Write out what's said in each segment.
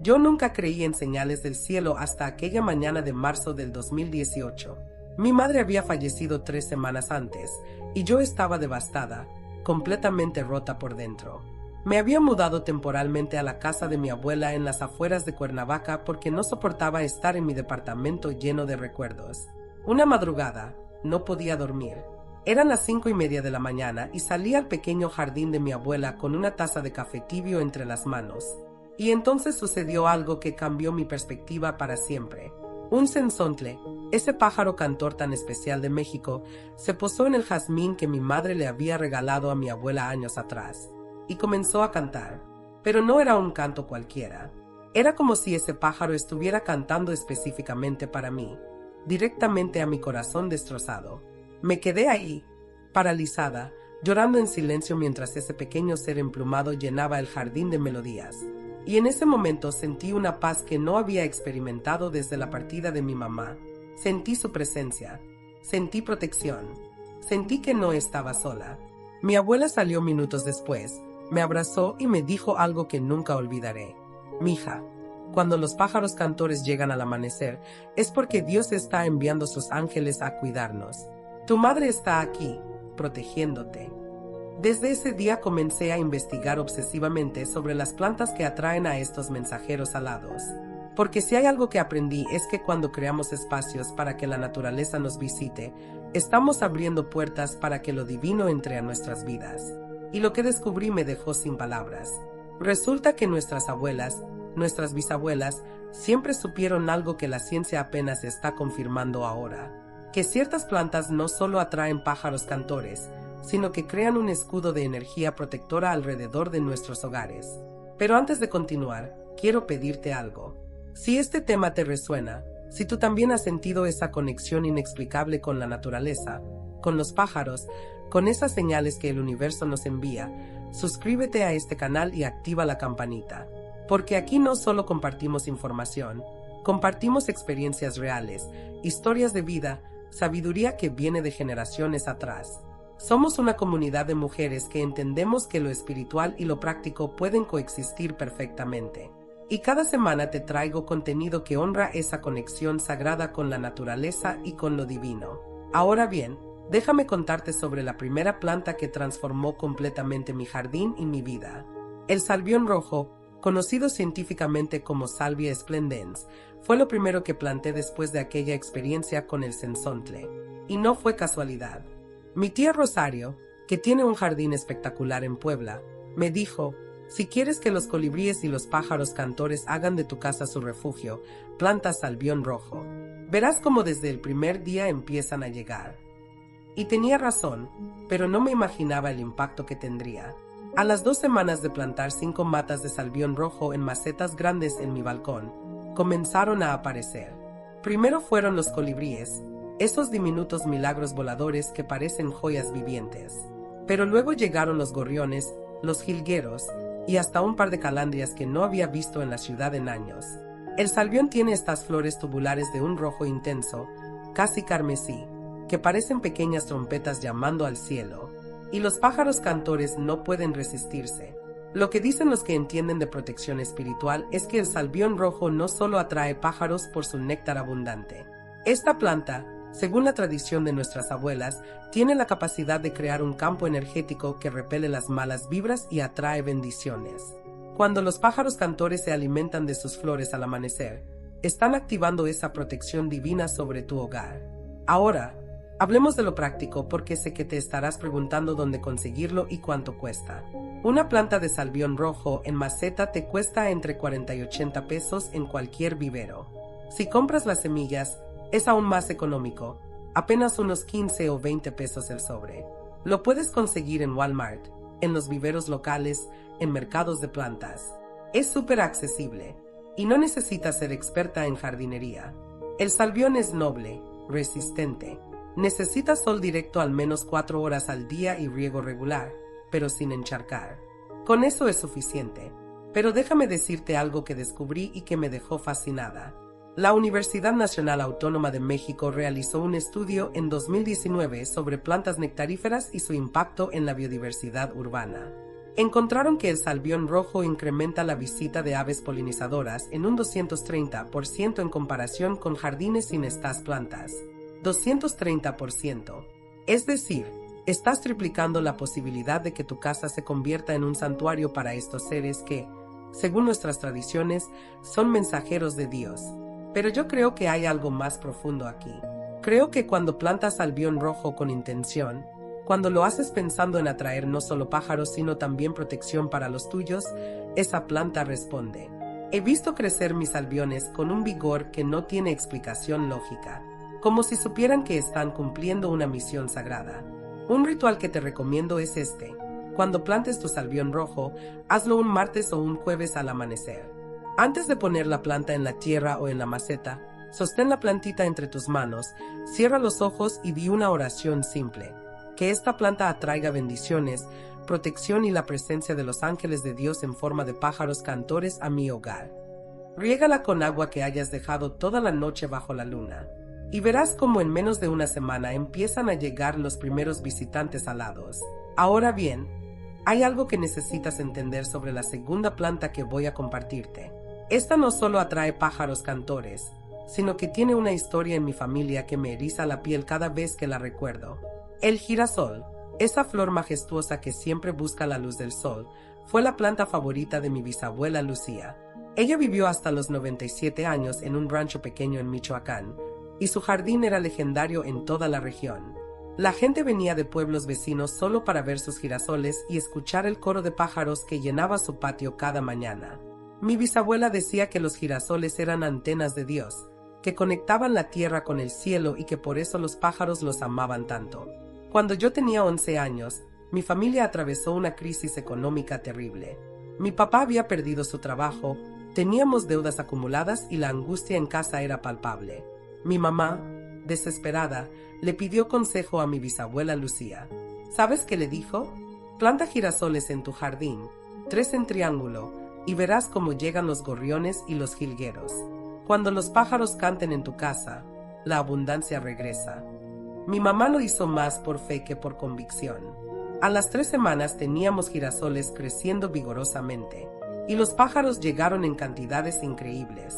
Yo nunca creí en señales del cielo hasta aquella mañana de marzo del 2018. Mi madre había fallecido 3 semanas antes, y yo estaba devastada, completamente rota por dentro. Me había mudado temporalmente a la casa de mi abuela en las afueras de Cuernavaca porque no soportaba estar en mi departamento lleno de recuerdos. Una madrugada, no podía dormir. Eran las 5:30 de la mañana y salí al pequeño jardín de mi abuela con una taza de café tibio entre las manos. Y entonces sucedió algo que cambió mi perspectiva para siempre. Un cenzontle, ese pájaro cantor tan especial de México, se posó en el jazmín que mi madre le había regalado a mi abuela años atrás, y comenzó a cantar. Pero no era un canto cualquiera. Era como si ese pájaro estuviera cantando específicamente para mí, directamente a mi corazón destrozado. Me quedé ahí, paralizada, llorando en silencio mientras ese pequeño ser emplumado llenaba el jardín de melodías. Y en ese momento sentí una paz que no había experimentado desde la partida de mi mamá. Sentí su presencia, sentí protección, sentí que no estaba sola. Mi abuela salió minutos después, me abrazó y me dijo algo que nunca olvidaré. Mija, cuando los pájaros cantores llegan al amanecer, es porque Dios está enviando sus ángeles a cuidarnos. Tu madre está aquí, protegiéndote. Desde ese día comencé a investigar obsesivamente sobre las plantas que atraen a estos mensajeros alados. Porque si hay algo que aprendí es que cuando creamos espacios para que la naturaleza nos visite, estamos abriendo puertas para que lo divino entre a nuestras vidas. Y lo que descubrí me dejó sin palabras. Resulta que nuestras abuelas, nuestras bisabuelas, siempre supieron algo que la ciencia apenas está confirmando ahora. Que ciertas plantas no solo atraen pájaros cantores, sino que crean un escudo de energía protectora alrededor de nuestros hogares. Pero antes de continuar, quiero pedirte algo. Si este tema te resuena, si tú también has sentido esa conexión inexplicable con la naturaleza, con los pájaros, con esas señales que el universo nos envía, suscríbete a este canal y activa la campanita. Porque aquí no solo compartimos información, compartimos experiencias reales, historias de vida, sabiduría que viene de generaciones atrás. Somos una comunidad de mujeres que entendemos que lo espiritual y lo práctico pueden coexistir perfectamente. Y cada semana te traigo contenido que honra esa conexión sagrada con la naturaleza y con lo divino. Ahora bien, déjame contarte sobre la primera planta que transformó completamente mi jardín y mi vida. El salvión rojo, conocido científicamente como Salvia splendens, fue lo primero que planté después de aquella experiencia con el cenzontle. Y no fue casualidad. Mi tía Rosario, que tiene un jardín espectacular en Puebla, me dijo: si quieres que los colibríes y los pájaros cantores hagan de tu casa su refugio, planta salvión rojo. Verás cómo desde el primer día empiezan a llegar. Y tenía razón, pero no me imaginaba el impacto que tendría. A las 2 semanas de plantar 5 matas de salvión rojo en macetas grandes en mi balcón, comenzaron a aparecer. Primero fueron los colibríes, esos diminutos milagros voladores que parecen joyas vivientes. Pero luego llegaron los gorriones, los jilgueros y hasta un par de calandrias que no había visto en la ciudad en años. El salvión tiene estas flores tubulares de un rojo intenso, casi carmesí, que parecen pequeñas trompetas llamando al cielo. Y los pájaros cantores no pueden resistirse. Lo que dicen los que entienden de protección espiritual es que el salvión rojo no solo atrae pájaros por su néctar abundante. Esta planta, según la tradición de nuestras abuelas, tiene la capacidad de crear un campo energético que repele las malas vibras y atrae bendiciones. Cuando los pájaros cantores se alimentan de sus flores al amanecer, están activando esa protección divina sobre tu hogar. Ahora, hablemos de lo práctico porque sé que te estarás preguntando dónde conseguirlo y cuánto cuesta. Una planta de salvión rojo en maceta te cuesta entre 40 y 80 pesos en cualquier vivero. Si compras las semillas, es aún más económico, apenas unos 15 o 20 pesos el sobre. Lo puedes conseguir en Walmart, en los viveros locales, en mercados de plantas. Es súper accesible y no necesitas ser experta en jardinería. El salvión es noble, resistente. Necesita sol directo al menos 4 horas al día y riego regular, pero sin encharcar. Con eso es suficiente. Pero déjame decirte algo que descubrí y que me dejó fascinada. La Universidad Nacional Autónoma de México realizó un estudio en 2019 sobre plantas nectaríferas y su impacto en la biodiversidad urbana. Encontraron que el salvión rojo incrementa la visita de aves polinizadoras en un 230% en comparación con jardines sin estas plantas. 230%. Es decir, estás triplicando la posibilidad de que tu casa se convierta en un santuario para estos seres que, según nuestras tradiciones, son mensajeros de Dios. Pero yo creo que hay algo más profundo aquí. Creo que cuando plantas salvión rojo con intención, cuando lo haces pensando en atraer no solo pájaros sino también protección para los tuyos, esa planta responde. He visto crecer mis salviones con un vigor que no tiene explicación lógica, como si supieran que están cumpliendo una misión sagrada. Un ritual que te recomiendo es este. Cuando plantes tu salvión rojo, hazlo un martes o un jueves al amanecer. Antes de poner la planta en la tierra o en la maceta, sostén la plantita entre tus manos, cierra los ojos y di una oración simple. Que esta planta atraiga bendiciones, protección y la presencia de los ángeles de Dios en forma de pájaros cantores a mi hogar. Riégala con agua que hayas dejado toda la noche bajo la luna. Y verás cómo en menos de una semana empiezan a llegar los primeros visitantes alados. Ahora bien, hay algo que necesitas entender sobre la segunda planta que voy a compartirte. Esta no solo atrae pájaros cantores, sino que tiene una historia en mi familia que me eriza la piel cada vez que la recuerdo. El girasol, esa flor majestuosa que siempre busca la luz del sol, fue la planta favorita de mi bisabuela Lucía. Ella vivió hasta los 97 años en un rancho pequeño en Michoacán, y su jardín era legendario en toda la región. La gente venía de pueblos vecinos solo para ver sus girasoles y escuchar el coro de pájaros que llenaba su patio cada mañana. Mi bisabuela decía que los girasoles eran antenas de Dios, que conectaban la tierra con el cielo y que por eso los pájaros los amaban tanto. Cuando yo tenía 11 años, mi familia atravesó una crisis económica terrible. Mi papá había perdido su trabajo, teníamos deudas acumuladas y la angustia en casa era palpable. Mi mamá, desesperada, le pidió consejo a mi bisabuela Lucía. ¿Sabes qué le dijo? Planta girasoles en tu jardín, 3 en triángulo, y verás cómo llegan los gorriones y los jilgueros. Cuando los pájaros canten en tu casa, la abundancia regresa. Mi mamá lo hizo más por fe que por convicción. A las 3 semanas teníamos girasoles creciendo vigorosamente, y los pájaros llegaron en cantidades increíbles.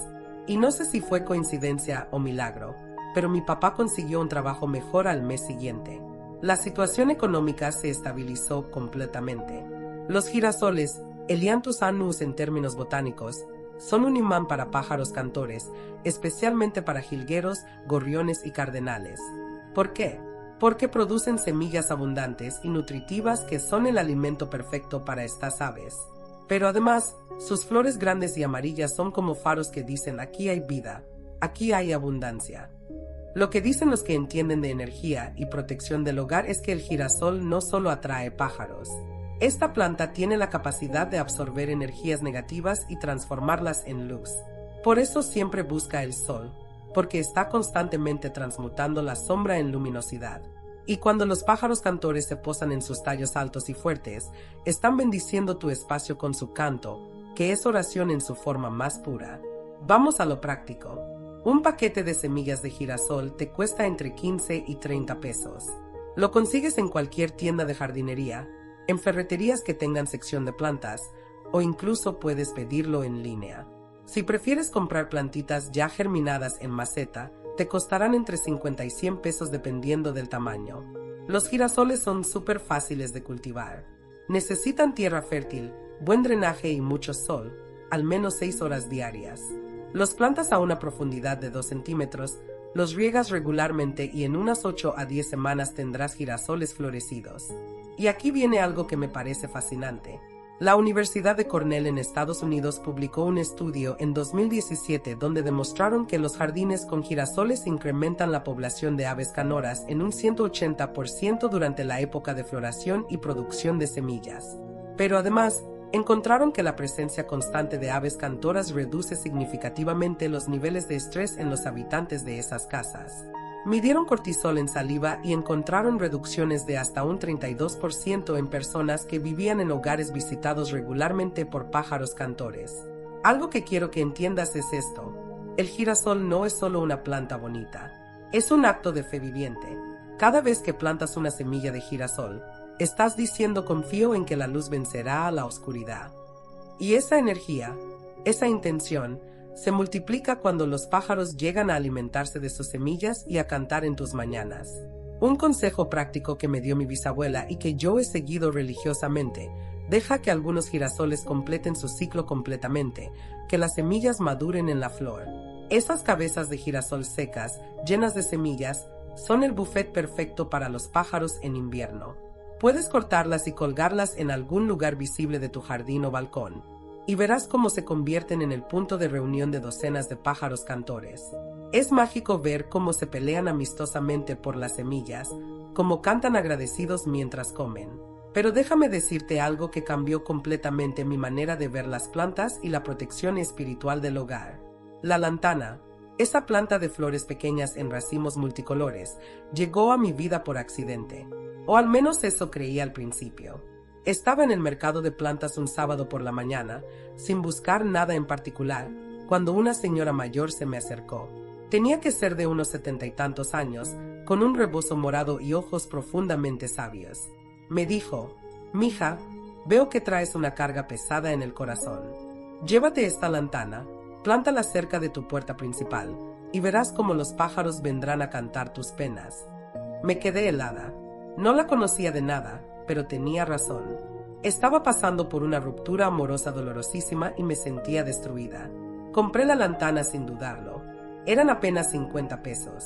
Y no sé si fue coincidencia o milagro, pero mi papá consiguió un trabajo mejor al mes siguiente. La situación económica se estabilizó completamente. Los girasoles, Helianthus annus en términos botánicos, son un imán para pájaros cantores, especialmente para jilgueros, gorriones y cardenales. ¿Por qué? Porque producen semillas abundantes y nutritivas que son el alimento perfecto para estas aves. Pero además, sus flores grandes y amarillas son como faros que dicen aquí hay vida, aquí hay abundancia. Lo que dicen los que entienden de energía y protección del hogar es que el girasol no solo atrae pájaros. Esta planta tiene la capacidad de absorber energías negativas y transformarlas en luz. Por eso siempre busca el sol, porque está constantemente transmutando la sombra en luminosidad. Y cuando los pájaros cantores se posan en sus tallos altos y fuertes, están bendiciendo tu espacio con su canto, que es oración en su forma más pura. Vamos a lo práctico. Un paquete de semillas de girasol te cuesta entre 15 y 30 pesos. Lo consigues en cualquier tienda de jardinería, en ferreterías que tengan sección de plantas, o incluso puedes pedirlo en línea. Si prefieres comprar plantitas ya germinadas en maceta, te costarán entre 50 y 100 pesos dependiendo del tamaño. Los girasoles son súper fáciles de cultivar. Necesitan tierra fértil, buen drenaje y mucho sol, al menos 6 horas diarias. Los plantas a una profundidad de 2 centímetros, los riegas regularmente y en unas 8 a 10 semanas tendrás girasoles florecidos. Y aquí viene algo que me parece fascinante. La Universidad de Cornell en Estados Unidos publicó un estudio en 2017 donde demostraron que los jardines con girasoles incrementan la población de aves canoras en un 180% durante la época de floración y producción de semillas. Pero además, encontraron que la presencia constante de aves cantoras reduce significativamente los niveles de estrés en los habitantes de esas casas. Midieron cortisol en saliva y encontraron reducciones de hasta un 32% en personas que vivían en hogares visitados regularmente por pájaros cantores. Algo que quiero que entiendas es esto: el girasol no es solo una planta bonita, es un acto de fe viviente. Cada vez que plantas una semilla de girasol, estás diciendo confío en que la luz vencerá a la oscuridad. Y esa energía, esa intención, se multiplica cuando los pájaros llegan a alimentarse de sus semillas y a cantar en tus mañanas. Un consejo práctico que me dio mi bisabuela y que yo he seguido religiosamente: deja que algunos girasoles completen su ciclo completamente, que las semillas maduren en la flor. Esas cabezas de girasol secas, llenas de semillas, son el buffet perfecto para los pájaros en invierno. Puedes cortarlas y colgarlas en algún lugar visible de tu jardín o balcón, y verás cómo se convierten en el punto de reunión de docenas de pájaros cantores. Es mágico ver cómo se pelean amistosamente por las semillas, cómo cantan agradecidos mientras comen. Pero déjame decirte algo que cambió completamente mi manera de ver las plantas y la protección espiritual del hogar. La lantana, esa planta de flores pequeñas en racimos multicolores, llegó a mi vida por accidente. O al menos eso creí al principio. Estaba en el mercado de plantas un sábado por la mañana, sin buscar nada en particular, cuando una señora mayor se me acercó. Tenía que ser de unos 70 y tantos años, con un rebozo morado y ojos profundamente sabios. Me dijo: «Mija, veo que traes una carga pesada en el corazón. Llévate esta lantana, plántala cerca de tu puerta principal, y verás cómo los pájaros vendrán a cantar tus penas». Me quedé helada. No la conocía de nada, pero tenía razón. Estaba pasando por una ruptura amorosa dolorosísima y me sentía destruida. Compré la lantana sin dudarlo. Eran apenas 50 pesos.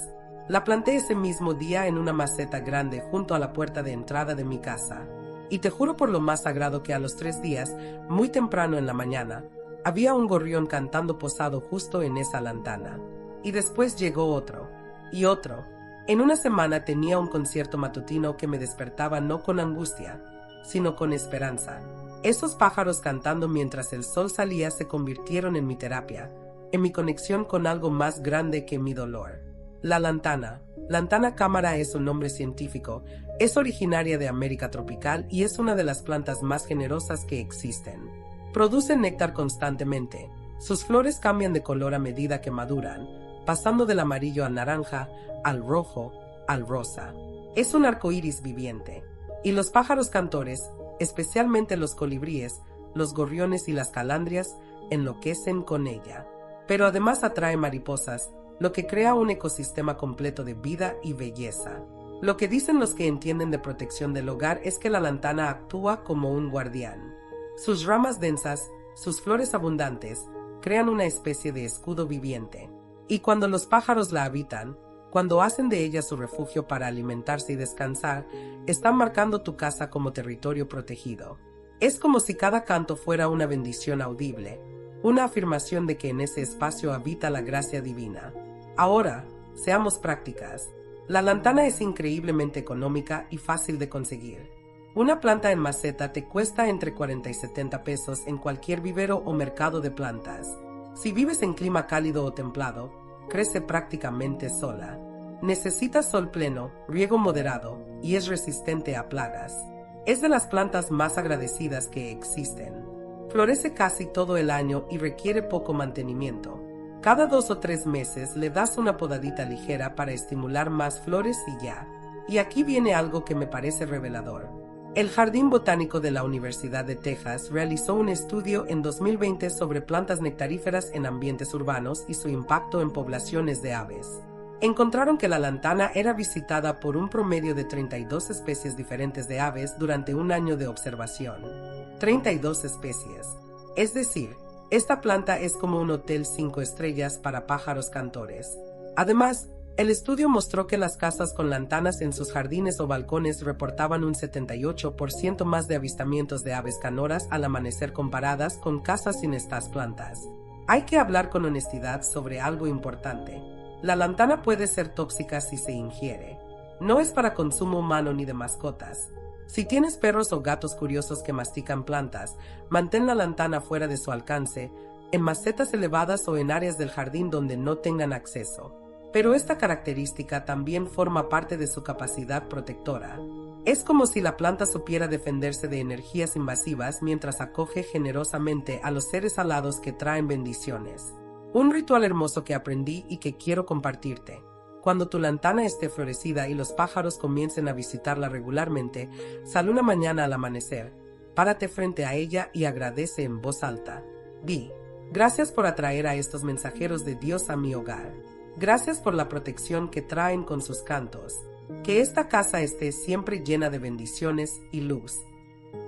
La planté ese mismo día en una maceta grande junto a la puerta de entrada de mi casa. Y te juro por lo más sagrado que a los 3 días, muy temprano en la mañana, había un gorrión cantando posado justo en esa lantana. Y después llegó otro. Y otro. En una semana tenía un concierto matutino que me despertaba no con angustia, sino con esperanza. Esos pájaros cantando mientras el sol salía se convirtieron en mi terapia, en mi conexión con algo más grande que mi dolor. La lantana, Lantana camara es un nombre científico, es originaria de América tropical y es una de las plantas más generosas que existen. Produce néctar constantemente. Sus flores cambian de color a medida que maduran, pasando del amarillo al naranja, al rojo, al rosa. Es un arco iris viviente. Y los pájaros cantores, especialmente los colibríes, los gorriones y las calandrias, enloquecen con ella. Pero además atrae mariposas, lo que crea un ecosistema completo de vida y belleza. Lo que dicen los que entienden de protección del hogar es que la lantana actúa como un guardián. Sus ramas densas, sus flores abundantes, crean una especie de escudo viviente. Y cuando los pájaros la habitan, cuando hacen de ella su refugio para alimentarse y descansar, están marcando tu casa como territorio protegido. Es como si cada canto fuera una bendición audible, una afirmación de que en ese espacio habita la gracia divina. Ahora, seamos prácticas. La lantana es increíblemente económica y fácil de conseguir. Una planta en maceta te cuesta entre 40 y 70 pesos en cualquier vivero o mercado de plantas. Si vives en clima cálido o templado, crece prácticamente sola. Necesita sol pleno, riego moderado y es resistente a plagas. Es de las plantas más agradecidas que existen. Florece casi todo el año y requiere poco mantenimiento. Cada 2 o 3 meses le das una podadita ligera para estimular más flores y ya. Y aquí viene algo que me parece revelador. El Jardín Botánico de la Universidad de Texas realizó un estudio en 2020 sobre plantas nectaríferas en ambientes urbanos y su impacto en poblaciones de aves. Encontraron que la lantana era visitada por un promedio de 32 especies diferentes de aves durante un año de observación. 32 especies. Es decir, esta planta es como un hotel 5 estrellas para pájaros cantores. Además, el estudio mostró que las casas con lantanas en sus jardines o balcones reportaban un 78% más de avistamientos de aves canoras al amanecer comparadas con casas sin estas plantas. Hay que hablar con honestidad sobre algo importante. La lantana puede ser tóxica si se ingiere. No es para consumo humano ni de mascotas. Si tienes perros o gatos curiosos que mastican plantas, mantén la lantana fuera de su alcance, en macetas elevadas o en áreas del jardín donde no tengan acceso. Pero esta característica también forma parte de su capacidad protectora. Es como si la planta supiera defenderse de energías invasivas mientras acoge generosamente a los seres alados que traen bendiciones. Un ritual hermoso que aprendí y que quiero compartirte. Cuando tu lantana esté florecida y los pájaros comiencen a visitarla regularmente, sal una mañana al amanecer, párate frente a ella y agradece en voz alta. Di: gracias por atraer a estos mensajeros de Dios a mi hogar. Gracias por la protección que traen con sus cantos. Que esta casa esté siempre llena de bendiciones y luz.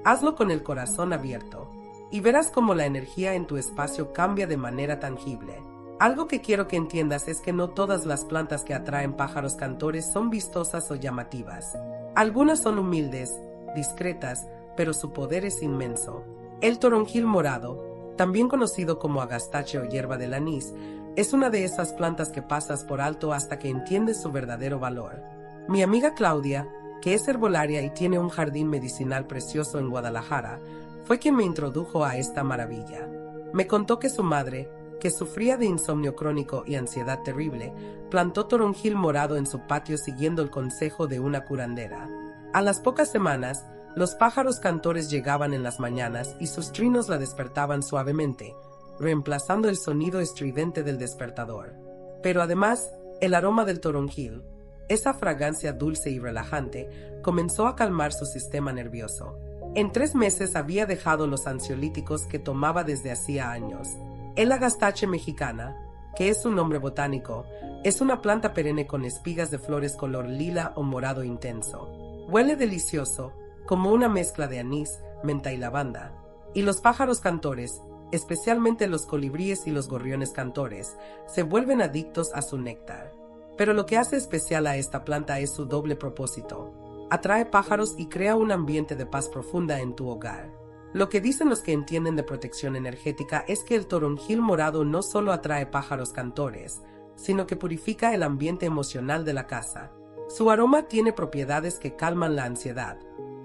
Hazlo con el corazón abierto, y verás cómo la energía en tu espacio cambia de manera tangible. Algo que quiero que entiendas es que no todas las plantas que atraen pájaros cantores son vistosas o llamativas. Algunas son humildes, discretas, pero su poder es inmenso. El toronjil morado, también conocido como agastache o hierba del anís, es una de esas plantas que pasas por alto hasta que entiendes su verdadero valor. Mi amiga Claudia, que es herbolaria y tiene un jardín medicinal precioso en Guadalajara, fue quien me introdujo a esta maravilla. Me contó que su madre, que sufría de insomnio crónico y ansiedad terrible, plantó toronjil morado en su patio siguiendo el consejo de una curandera. A las pocas semanas, los pájaros cantores llegaban en las mañanas y sus trinos la despertaban suavemente, reemplazando el sonido estridente del despertador. Pero además, el aroma del toronjil, esa fragancia dulce y relajante, comenzó a calmar su sistema nervioso. En 3 meses había dejado los ansiolíticos que tomaba desde hacía años. El agastache mexicana, que es su nombre botánico, es una planta perenne con espigas de flores color lila o morado intenso. Huele delicioso, como una mezcla de anís, menta y lavanda. Y los pájaros cantores, especialmente los colibríes y los gorriones cantores, se vuelven adictos a su néctar. Pero lo que hace especial a esta planta es su doble propósito. Atrae pájaros y crea un ambiente de paz profunda en tu hogar. Lo que dicen los que entienden de protección energética es que el toronjil morado no solo atrae pájaros cantores, sino que purifica el ambiente emocional de la casa. Su aroma tiene propiedades que calman la ansiedad,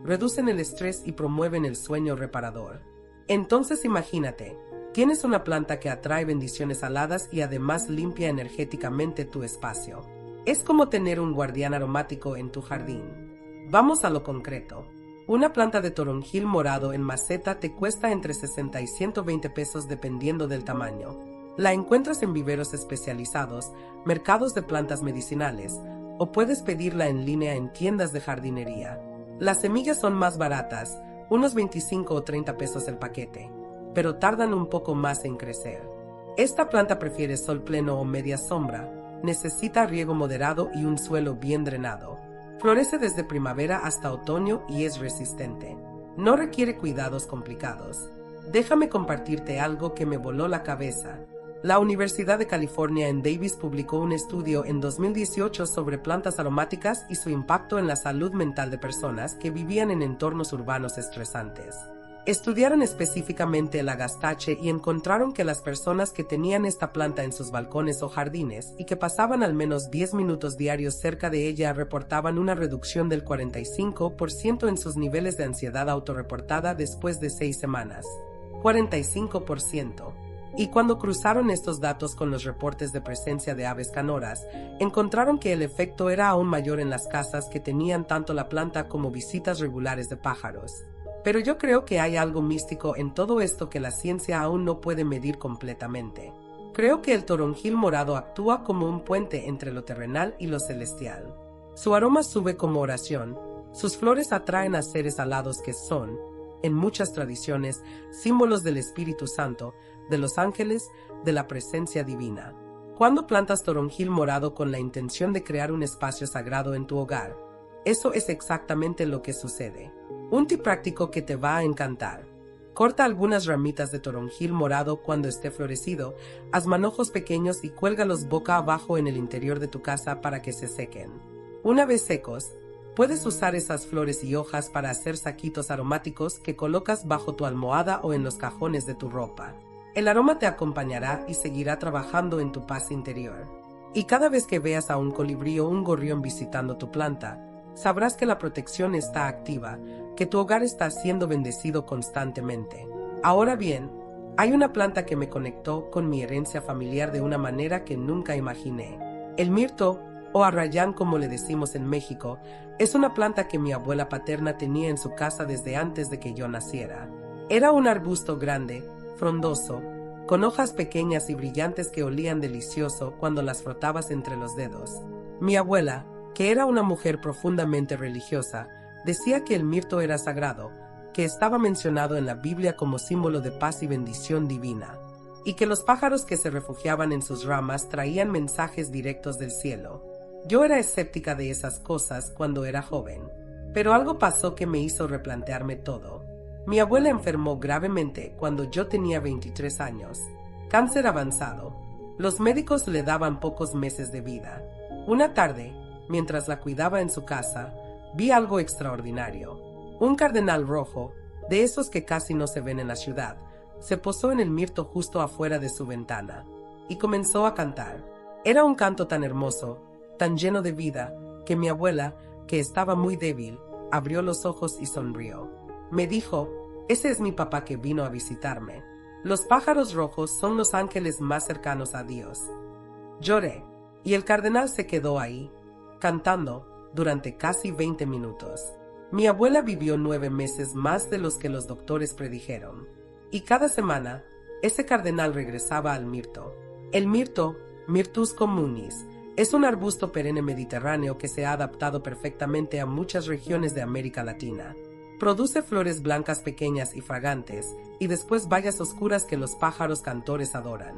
reducen el estrés y promueven el sueño reparador. Entonces imagínate, tienes una planta que atrae bendiciones aladas y además limpia energéticamente tu espacio. Es como tener un guardián aromático en tu jardín. Vamos a lo concreto. Una planta de toronjil morado en maceta te cuesta entre 60 y 120 pesos dependiendo del tamaño. La encuentras en viveros especializados, mercados de plantas medicinales, o puedes pedirla en línea en tiendas de jardinería. Las semillas son más baratas, unos 25 o 30 pesos el paquete, pero tardan un poco más en crecer. Esta planta prefiere sol pleno o media sombra, necesita riego moderado y un suelo bien drenado. Florece desde primavera hasta otoño y es resistente. No requiere cuidados complicados. Déjame compartirte algo que me voló la cabeza. La Universidad de California en Davis publicó un estudio en 2018 sobre plantas aromáticas y su impacto en la salud mental de personas que vivían en entornos urbanos estresantes. Estudiaron específicamente el agastache y encontraron que las personas que tenían esta planta en sus balcones o jardines y que pasaban al menos 10 minutos diarios cerca de ella reportaban una reducción del 45% en sus niveles de ansiedad autorreportada después de 6 semanas. 45%. Y cuando cruzaron estos datos con los reportes de presencia de aves canoras, encontraron que el efecto era aún mayor en las casas que tenían tanto la planta como visitas regulares de pájaros. Pero yo creo que hay algo místico en todo esto que la ciencia aún no puede medir completamente. Creo que el toronjil morado actúa como un puente entre lo terrenal y lo celestial. Su aroma sube como oración, sus flores atraen a seres alados que son, en muchas tradiciones, símbolos del Espíritu Santo, de los ángeles, de la presencia divina. Cuando plantas toronjil morado con la intención de crear un espacio sagrado en tu hogar, eso es exactamente lo que sucede. Un tip práctico que te va a encantar. Corta algunas ramitas de toronjil morado cuando esté florecido, haz manojos pequeños y cuélgalos boca abajo en el interior de tu casa para que se sequen. Una vez secos, puedes usar esas flores y hojas para hacer saquitos aromáticos que colocas bajo tu almohada o en los cajones de tu ropa. El aroma te acompañará y seguirá trabajando en tu paz interior. Y cada vez que veas a un colibrí o un gorrión visitando tu planta, sabrás que la protección está activa, que tu hogar está siendo bendecido constantemente. Ahora bien, hay una planta que me conectó con mi herencia familiar de una manera que nunca imaginé. El mirto, o arrayán como le decimos en México, es una planta que mi abuela paterna tenía en su casa desde antes de que yo naciera. Era un arbusto grande, frondoso, con hojas pequeñas y brillantes que olían delicioso cuando las frotabas entre los dedos. Mi abuela, que era una mujer profundamente religiosa, decía que el mirto era sagrado, que estaba mencionado en la Biblia como símbolo de paz y bendición divina, y que los pájaros que se refugiaban en sus ramas traían mensajes directos del cielo. Yo era escéptica de esas cosas cuando era joven, pero algo pasó que me hizo replantearme todo. Mi abuela enfermó gravemente cuando yo tenía 23 años. Cáncer avanzado. Los médicos le daban pocos meses de vida. Una tarde, mientras la cuidaba en su casa, vi algo extraordinario. Un cardenal rojo, de esos que casi no se ven en la ciudad, se posó en el mirto justo afuera de su ventana y comenzó a cantar. Era un canto tan hermoso, tan lleno de vida, que mi abuela, que estaba muy débil, abrió los ojos y sonrió. Me dijo: «Ese es mi papá que vino a visitarme. Los pájaros rojos son los ángeles más cercanos a Dios». Lloré, y el cardenal se quedó ahí, cantando, durante casi 20 minutos. Mi abuela vivió 9 meses más de los que los doctores predijeron. Y cada semana, ese cardenal regresaba al mirto. El mirto, Myrtus communis, es un arbusto perenne mediterráneo que se ha adaptado perfectamente a muchas regiones de América Latina. Produce flores blancas pequeñas y fragantes, y después bayas oscuras que los pájaros cantores adoran.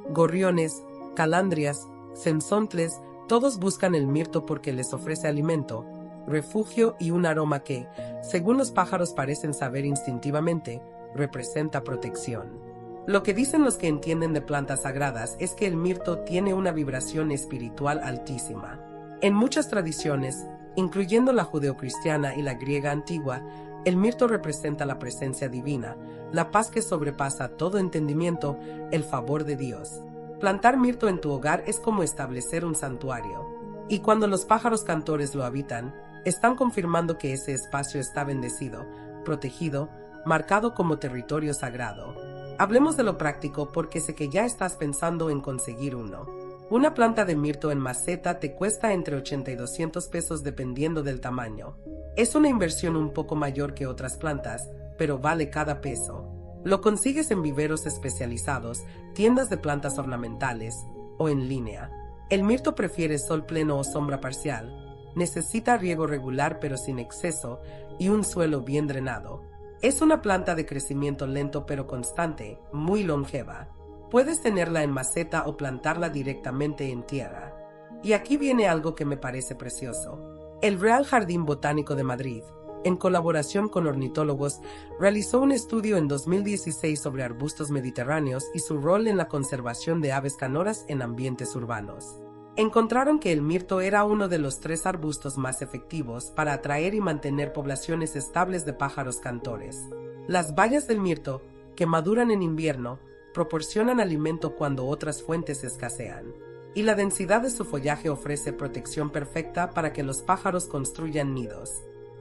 Gorriones, calandrias, censontles, todos buscan el mirto porque les ofrece alimento, refugio y un aroma que, según los pájaros parecen saber instintivamente, representa protección. Lo que dicen los que entienden de plantas sagradas es que el mirto tiene una vibración espiritual altísima. En muchas tradiciones, incluyendo la judeocristiana y la griega antigua, el mirto representa la presencia divina, la paz que sobrepasa todo entendimiento, el favor de Dios. Plantar mirto en tu hogar es como establecer un santuario. Y cuando los pájaros cantores lo habitan, están confirmando que ese espacio está bendecido, protegido, marcado como territorio sagrado. Hablemos de lo práctico porque sé que ya estás pensando en conseguir uno. Una planta de mirto en maceta te cuesta entre 80 y 200 pesos dependiendo del tamaño. Es una inversión un poco mayor que otras plantas, pero vale cada peso. Lo consigues en viveros especializados, tiendas de plantas ornamentales o en línea. El mirto prefiere sol pleno o sombra parcial. Necesita riego regular pero sin exceso y un suelo bien drenado. Es una planta de crecimiento lento pero constante, muy longeva. Puedes tenerla en maceta o plantarla directamente en tierra. Y aquí viene algo que me parece precioso. El Real Jardín Botánico de Madrid, en colaboración con ornitólogos, realizó un estudio en 2016 sobre arbustos mediterráneos y su rol en la conservación de aves canoras en ambientes urbanos. Encontraron que el mirto era uno de los 3 arbustos más efectivos para atraer y mantener poblaciones estables de pájaros cantores. Las bayas del mirto, que maduran en invierno, proporcionan alimento cuando otras fuentes escasean. Y la densidad de su follaje ofrece protección perfecta para que los pájaros construyan nidos.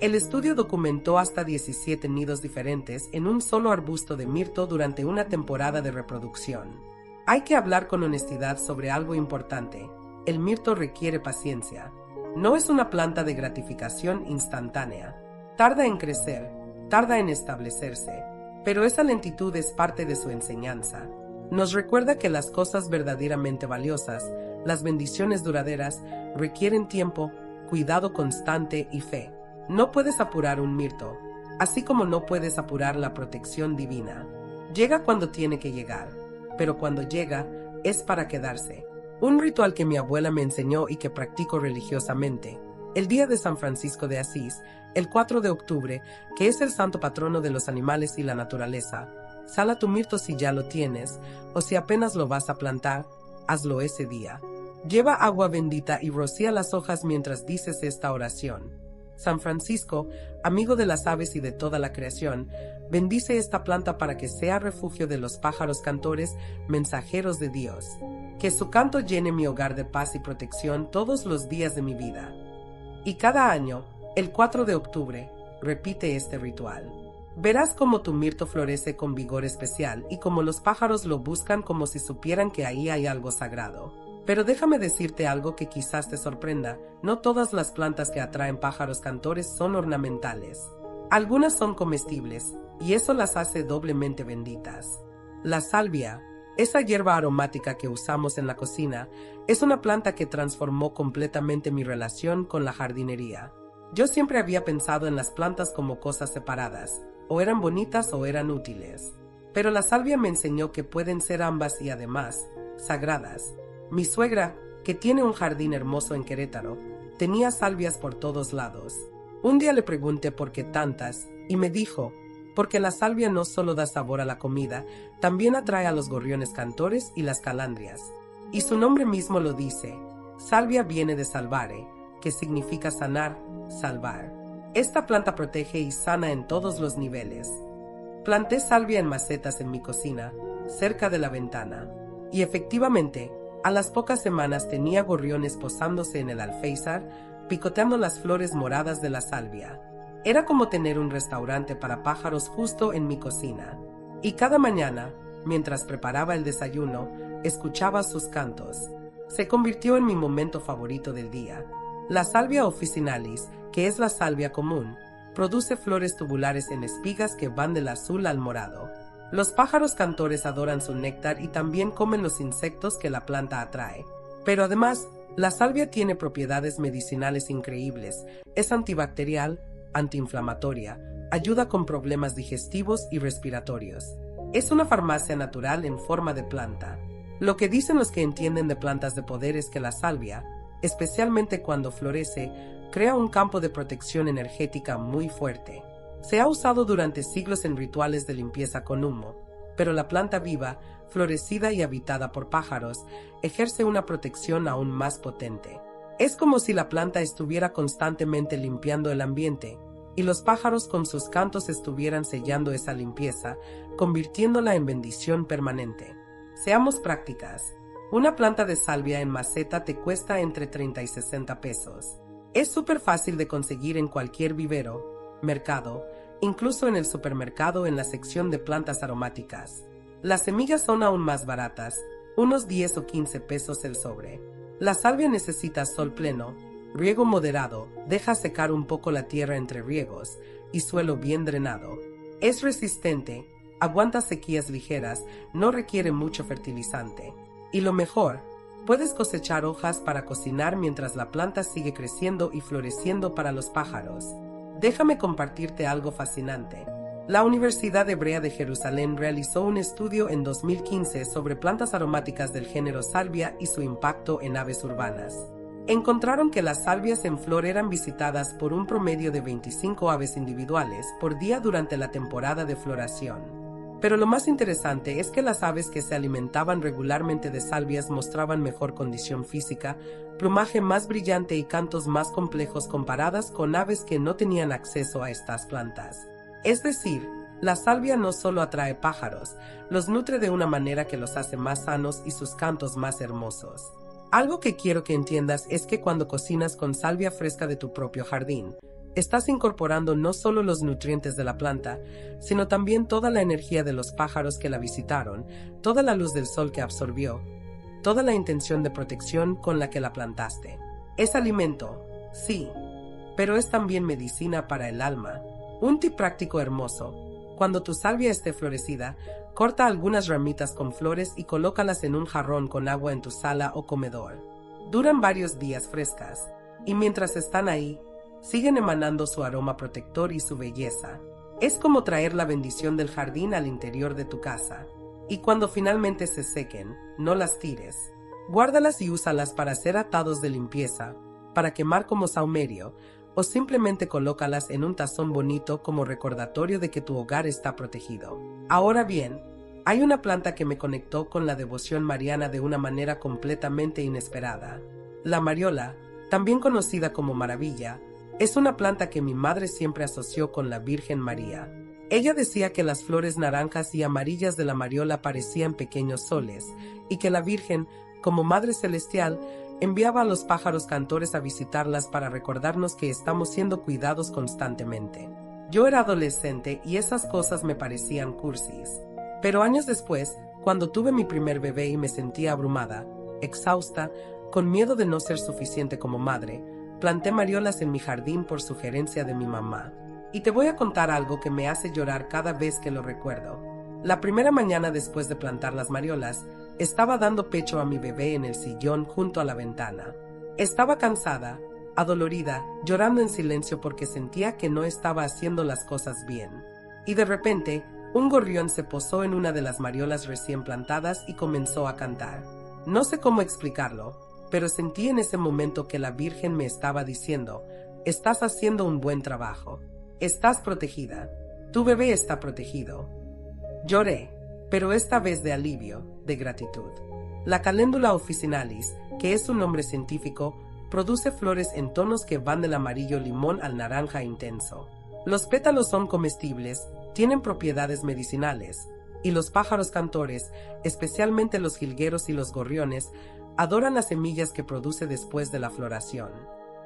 El estudio documentó hasta 17 nidos diferentes en un solo arbusto de mirto durante una temporada de reproducción. Hay que hablar con honestidad sobre algo importante. El mirto requiere paciencia. No es una planta de gratificación instantánea. Tarda en crecer, tarda en establecerse, pero esa lentitud es parte de su enseñanza. Nos recuerda que las cosas verdaderamente valiosas, las bendiciones duraderas, requieren tiempo, cuidado constante y fe. No puedes apurar un mirto, así como no puedes apurar la protección divina. Llega cuando tiene que llegar, pero cuando llega, es para quedarse. Un ritual que mi abuela me enseñó y que practico religiosamente. El día de San Francisco de Asís, el 4 de octubre, que es el santo patrono de los animales y la naturaleza, sala tu mirto si ya lo tienes, o si apenas lo vas a plantar, hazlo ese día. Lleva agua bendita y rocía las hojas mientras dices esta oración. San Francisco, amigo de las aves y de toda la creación, bendice esta planta para que sea refugio de los pájaros cantores, mensajeros de Dios. Que su canto llene mi hogar de paz y protección todos los días de mi vida. Y cada año, el 4 de octubre, repite este ritual. Verás cómo tu mirto florece con vigor especial y cómo los pájaros lo buscan como si supieran que ahí hay algo sagrado. Pero déjame decirte algo que quizás te sorprenda, no todas las plantas que atraen pájaros cantores son ornamentales. Algunas son comestibles, y eso las hace doblemente benditas. La salvia, Esa hierba aromática que usamos en la cocina es una planta que transformó completamente mi relación con la jardinería. Yo siempre había pensado en las plantas como cosas separadas, o eran bonitas o eran útiles. Pero la salvia me enseñó que pueden ser ambas y además, sagradas. Mi suegra, que tiene un jardín hermoso en Querétaro, tenía salvias por todos lados. Un día le pregunté por qué tantas, y me dijo, porque la salvia no solo da sabor a la comida, también atrae a los gorriones cantores y las calandrias. Y su nombre mismo lo dice, salvia viene de salvare, que significa sanar, salvar. Esta planta protege y sana en todos los niveles. Planté salvia en macetas en mi cocina, cerca de la ventana, y efectivamente, a las pocas semanas tenía gorriones posándose en el alféizar, picoteando las flores moradas de la salvia. Era como tener un restaurante para pájaros justo en mi cocina. Y cada mañana, mientras preparaba el desayuno, escuchaba sus cantos. Se convirtió en mi momento favorito del día. La salvia officinalis, que es la salvia común, produce flores tubulares en espigas que van del azul al morado. Los pájaros cantores adoran su néctar y también comen los insectos que la planta atrae. Pero además, la salvia tiene propiedades medicinales increíbles. Es antibacterial, antiinflamatoria, ayuda con problemas digestivos y respiratorios. Es una farmacia natural en forma de planta. Lo que dicen los que entienden de plantas de poder es que la salvia, especialmente cuando florece, crea un campo de protección energética muy fuerte. Se ha usado durante siglos en rituales de limpieza con humo, pero la planta viva, florecida y habitada por pájaros, ejerce una protección aún más potente. Es como si la planta estuviera constantemente limpiando el ambiente, y los pájaros con sus cantos estuvieran sellando esa limpieza, convirtiéndola en bendición permanente. Seamos prácticas. Una planta de salvia en maceta te cuesta entre 30 y 60 pesos. Es súper fácil de conseguir en cualquier vivero, mercado, incluso en el supermercado en la sección de plantas aromáticas. Las semillas son aún más baratas, unos 10 o 15 pesos el sobre. La salvia necesita sol pleno, riego moderado, deja secar un poco la tierra entre riegos y suelo bien drenado. Es resistente, aguanta sequías ligeras, no requiere mucho fertilizante. Y lo mejor, puedes cosechar hojas para cocinar mientras la planta sigue creciendo y floreciendo para los pájaros. Déjame compartirte algo fascinante. La Universidad Hebrea de Jerusalén realizó un estudio en 2015 sobre plantas aromáticas del género salvia y su impacto en aves urbanas. Encontraron que las salvias en flor eran visitadas por un promedio de 25 aves individuales por día durante la temporada de floración. Pero lo más interesante es que las aves que se alimentaban regularmente de salvias mostraban mejor condición física, plumaje más brillante y cantos más complejos comparadas con aves que no tenían acceso a estas plantas. Es decir, la salvia no solo atrae pájaros, los nutre de una manera que los hace más sanos y sus cantos más hermosos. Algo que quiero que entiendas es que cuando cocinas con salvia fresca de tu propio jardín, estás incorporando no solo los nutrientes de la planta, sino también toda la energía de los pájaros que la visitaron, toda la luz del sol que absorbió, toda la intención de protección con la que la plantaste. Es alimento, sí, pero es también medicina para el alma. Un tip práctico hermoso. Cuando tu salvia esté florecida, corta algunas ramitas con flores y colócalas en un jarrón con agua en tu sala o comedor. Duran varios días frescas, y mientras están ahí, siguen emanando su aroma protector y su belleza. Es como traer la bendición del jardín al interior de tu casa. Y cuando finalmente se sequen, no las tires. Guárdalas y úsalas para hacer atados de limpieza, para quemar como saumerio, o simplemente colócalas en un tazón bonito como recordatorio de que tu hogar está protegido. Ahora bien, hay una planta que me conectó con la devoción mariana de una manera completamente inesperada. La mariola, también conocida como maravilla, es una planta que mi madre siempre asoció con la Virgen María. Ella decía que las flores naranjas y amarillas de la mariola parecían pequeños soles, y que la Virgen, como Madre Celestial, enviaba a los pájaros cantores a visitarlas para recordarnos que estamos siendo cuidados constantemente. Yo era adolescente y esas cosas me parecían cursis. Pero años después, cuando tuve mi primer bebé y me sentía abrumada, exhausta, con miedo de no ser suficiente como madre, planté mariolas en mi jardín por sugerencia de mi mamá. Y te voy a contar algo que me hace llorar cada vez que lo recuerdo. La primera mañana después de plantar las mariolas, estaba dando pecho a mi bebé en el sillón junto a la ventana. Estaba cansada, adolorida, llorando en silencio porque sentía que no estaba haciendo las cosas bien. Y de repente, un gorrión se posó en una de las mariolas recién plantadas y comenzó a cantar. No sé cómo explicarlo, pero sentí en ese momento que la Virgen me estaba diciendo: estás haciendo un buen trabajo. Estás protegida. Tu bebé está protegido. Lloré, pero esta vez de alivio, de gratitud. La Calendula officinalis, que es su nombre científico, produce flores en tonos que van del amarillo limón al naranja intenso. Los pétalos son comestibles, tienen propiedades medicinales, y los pájaros cantores, especialmente los jilgueros y los gorriones, adoran las semillas que produce después de la floración.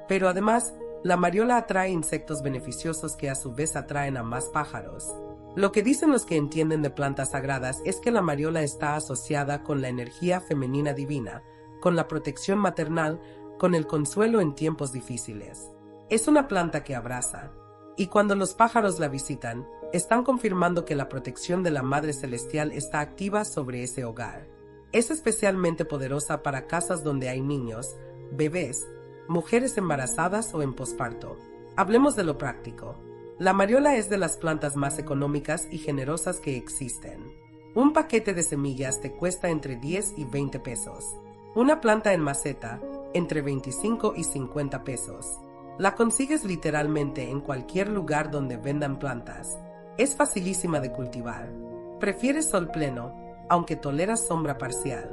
Pero además, la mariola atrae insectos beneficiosos que a su vez atraen a más pájaros. Lo que dicen los que entienden de plantas sagradas es que la mariola está asociada con la energía femenina divina, con la protección maternal, con el consuelo en tiempos difíciles. Es una planta que abraza, y cuando los pájaros la visitan, están confirmando que la protección de la Madre Celestial está activa sobre ese hogar. Es especialmente poderosa para casas donde hay niños, bebés, mujeres embarazadas o en posparto. Hablemos de lo práctico. La mariola es de las plantas más económicas y generosas que existen. Un paquete de semillas te cuesta entre 10 y 20 pesos. Una planta en maceta, entre 25 y 50 pesos. La consigues literalmente en cualquier lugar donde vendan plantas. Es facilísima de cultivar. Prefieres sol pleno, aunque toleras sombra parcial.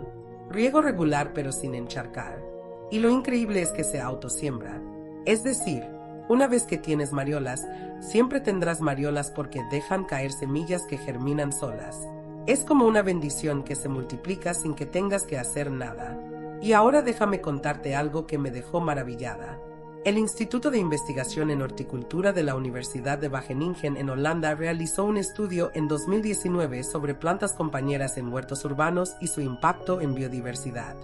Riego regular pero sin encharcar. Y lo increíble es que se autosiembra. Es decir, una vez que tienes mariolas, siempre tendrás mariolas porque dejan caer semillas que germinan solas. Es como una bendición que se multiplica sin que tengas que hacer nada. Y ahora déjame contarte algo que me dejó maravillada. El Instituto de Investigación en Horticultura de la Universidad de Wageningen en Holanda realizó un estudio en 2019 sobre plantas compañeras en huertos urbanos y su impacto en biodiversidad.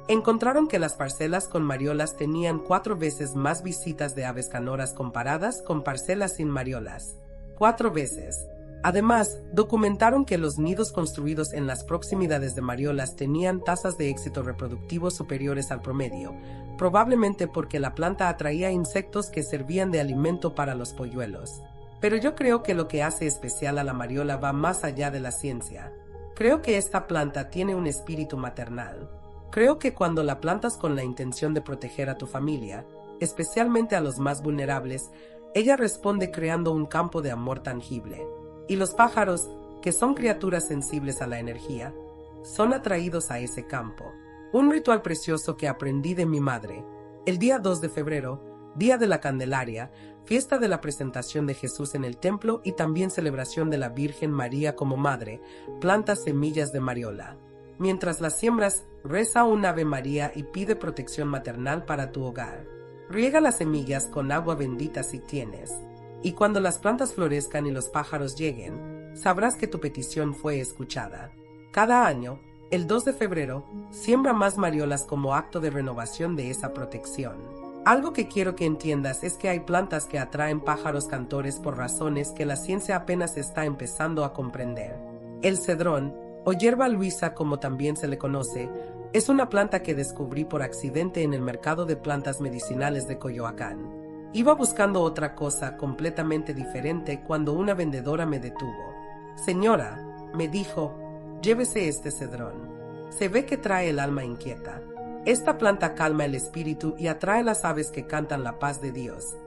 Encontraron que las parcelas con mariolas tenían 4 veces más visitas de aves canoras comparadas con parcelas sin mariolas. 4 veces. Además, documentaron que los nidos construidos en las proximidades de mariolas tenían tasas de éxito reproductivo superiores al promedio, probablemente porque la planta atraía insectos que servían de alimento para los polluelos. Pero yo creo que lo que hace especial a la mariola va más allá de la ciencia. Creo que esta planta tiene un espíritu maternal. Creo que cuando la plantas con la intención de proteger a tu familia, especialmente a los más vulnerables, ella responde creando un campo de amor tangible. Y los pájaros, que son criaturas sensibles a la energía, son atraídos a ese campo. Un ritual precioso que aprendí de mi madre. El día 2 de febrero, Día de la Candelaria, fiesta de la presentación de Jesús en el templo y también celebración de la Virgen María como Madre, planta semillas de mariola. Mientras las siembras, reza un Ave María y pide protección maternal para tu hogar. Riega las semillas con agua bendita si tienes. Y cuando las plantas florezcan y los pájaros lleguen, sabrás que tu petición fue escuchada. Cada año, el 2 de febrero, siembra más mariolas como acto de renovación de esa protección. Algo que quiero que entiendas es que hay plantas que atraen pájaros cantores por razones que la ciencia apenas está empezando a comprender. El cedrón, o hierba luisa como también se le conoce, es una planta que descubrí por accidente en el mercado de plantas medicinales de Coyoacán. Iba buscando otra cosa completamente diferente cuando una vendedora me detuvo. Señora, me dijo, llévese este cedrón. Se ve que trae el alma inquieta. Esta planta calma el espíritu y atrae las aves que cantan la paz de Dios.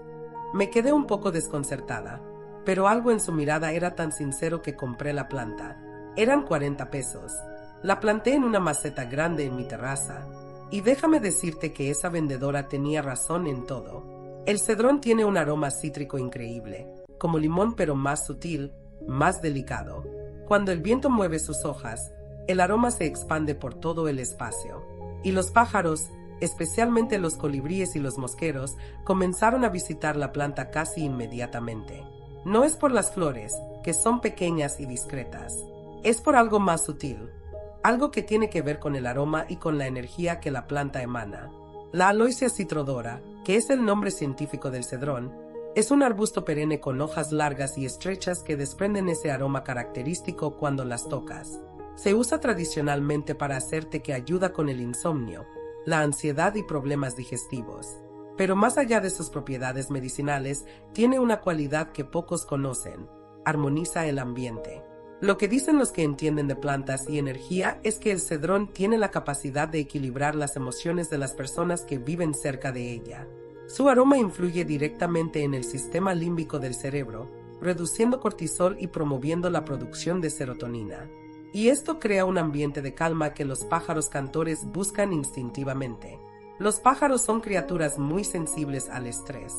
Me quedé un poco desconcertada, pero algo en su mirada era tan sincero que compré la planta. Eran 40 pesos. La planté en una maceta grande en mi terraza. Y déjame decirte que esa vendedora tenía razón en todo. El cedrón tiene un aroma cítrico increíble, como limón pero más sutil, más delicado. Cuando el viento mueve sus hojas, el aroma se expande por todo el espacio. Y los pájaros, especialmente los colibríes y los mosqueros, comenzaron a visitar la planta casi inmediatamente. No es por las flores, que son pequeñas y discretas. Es por algo más sutil, algo que tiene que ver con el aroma y con la energía que la planta emana. La Aloysia citrodora, que es el nombre científico del cedrón, Es un arbusto perenne con hojas largas y estrechas que desprenden ese aroma característico cuando las tocas. Se usa tradicionalmente para hacer té que ayuda con el insomnio, la ansiedad y problemas digestivos. Pero más allá de sus propiedades medicinales, tiene una cualidad que pocos conocen: armoniza el ambiente. Lo que dicen los que entienden de plantas y energía es que el cedrón tiene la capacidad de equilibrar las emociones de las personas que viven cerca de ella. Su aroma influye directamente en el sistema límbico del cerebro, reduciendo cortisol y promoviendo la producción de serotonina. Y esto crea un ambiente de calma que los pájaros cantores buscan instintivamente. Los pájaros son criaturas muy sensibles al estrés.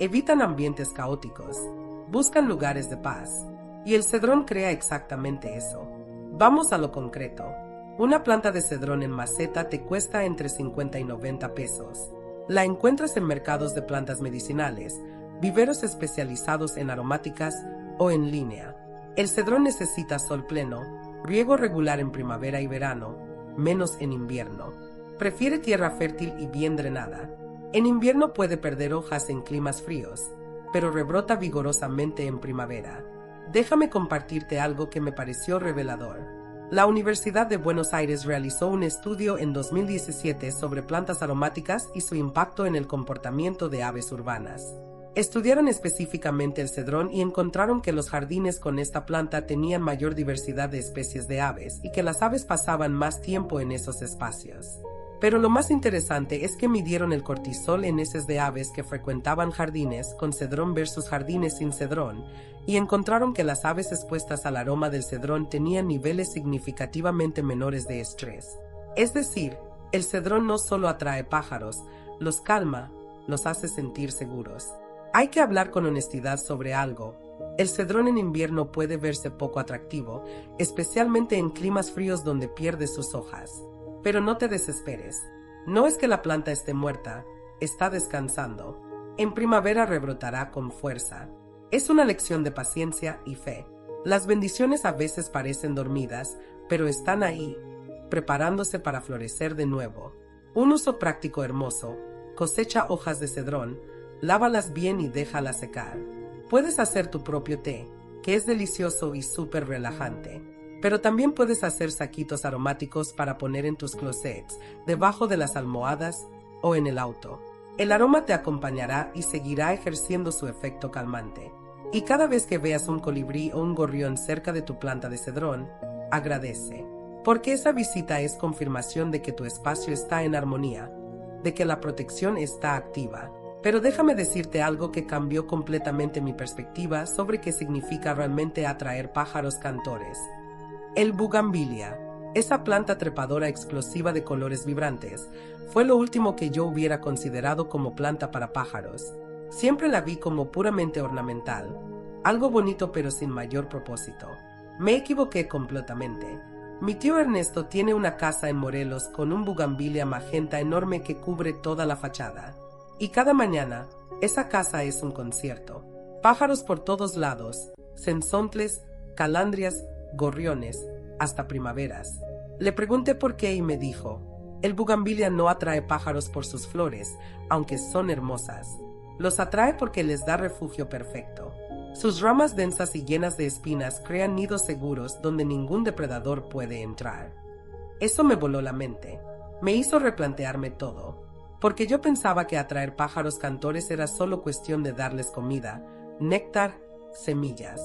Evitan ambientes caóticos. Buscan lugares de paz. Y el cedrón crea exactamente eso. Vamos a lo concreto. Una planta de cedrón en maceta te cuesta entre 50 y 90 pesos. La encuentras en mercados de plantas medicinales, viveros especializados en aromáticas o en línea. El cedrón necesita sol pleno, riego regular en primavera y verano, menos en invierno. Prefiere tierra fértil y bien drenada. En invierno puede perder hojas en climas fríos, pero rebrota vigorosamente en primavera. Déjame compartirte algo que me pareció revelador. La Universidad de Buenos Aires realizó un estudio en 2017 sobre plantas aromáticas y su impacto en el comportamiento de aves urbanas. Estudiaron específicamente el cedrón y encontraron que los jardines con esta planta tenían mayor diversidad de especies de aves y que las aves pasaban más tiempo en esos espacios. Pero lo más interesante es que midieron el cortisol en heces de aves que frecuentaban jardines con cedrón versus jardines sin cedrón, y encontraron que las aves expuestas al aroma del cedrón tenían niveles significativamente menores de estrés. Es decir, el cedrón no solo atrae pájaros, los calma, los hace sentir seguros. Hay que hablar con honestidad sobre algo. El cedrón en invierno puede verse poco atractivo, especialmente en climas fríos donde pierde sus hojas. Pero no te desesperes. No es que la planta esté muerta, está descansando. En primavera rebrotará con fuerza. Es una lección de paciencia y fe. Las bendiciones a veces parecen dormidas, pero están ahí, preparándose para florecer de nuevo. Un uso práctico hermoso: cosecha hojas de cedrón, lávalas bien y déjalas secar. Puedes hacer tu propio té, que es delicioso y súper relajante. Pero también puedes hacer saquitos aromáticos para poner en tus closets, debajo de las almohadas o en el auto. El aroma te acompañará y seguirá ejerciendo su efecto calmante. Y cada vez que veas un colibrí o un gorrión cerca de tu planta de cedrón, agradece. Porque esa visita es confirmación de que tu espacio está en armonía, de que la protección está activa. Pero déjame decirte algo que cambió completamente mi perspectiva sobre qué significa realmente atraer pájaros cantores. El bugambilia, esa planta trepadora explosiva de colores vibrantes, fue lo último que yo hubiera considerado como planta para pájaros. Siempre la vi como puramente ornamental, algo bonito pero sin mayor propósito. Me equivoqué completamente. Mi tío Ernesto tiene una casa en Morelos con un bugambilia magenta enorme que cubre toda la fachada. Y cada mañana, esa casa es un concierto. Pájaros por todos lados, cenzontles, calandrias, gorriones, hasta primaveras. Le pregunté por qué y me dijo: el bugambilia no atrae pájaros por sus flores, aunque son hermosas. Los atrae porque les da refugio perfecto. Sus ramas densas y llenas de espinas crean nidos seguros donde ningún depredador puede entrar. Eso me voló la mente. Me hizo replantearme todo. Porque yo pensaba que atraer pájaros cantores era solo cuestión de darles comida, néctar, semillas.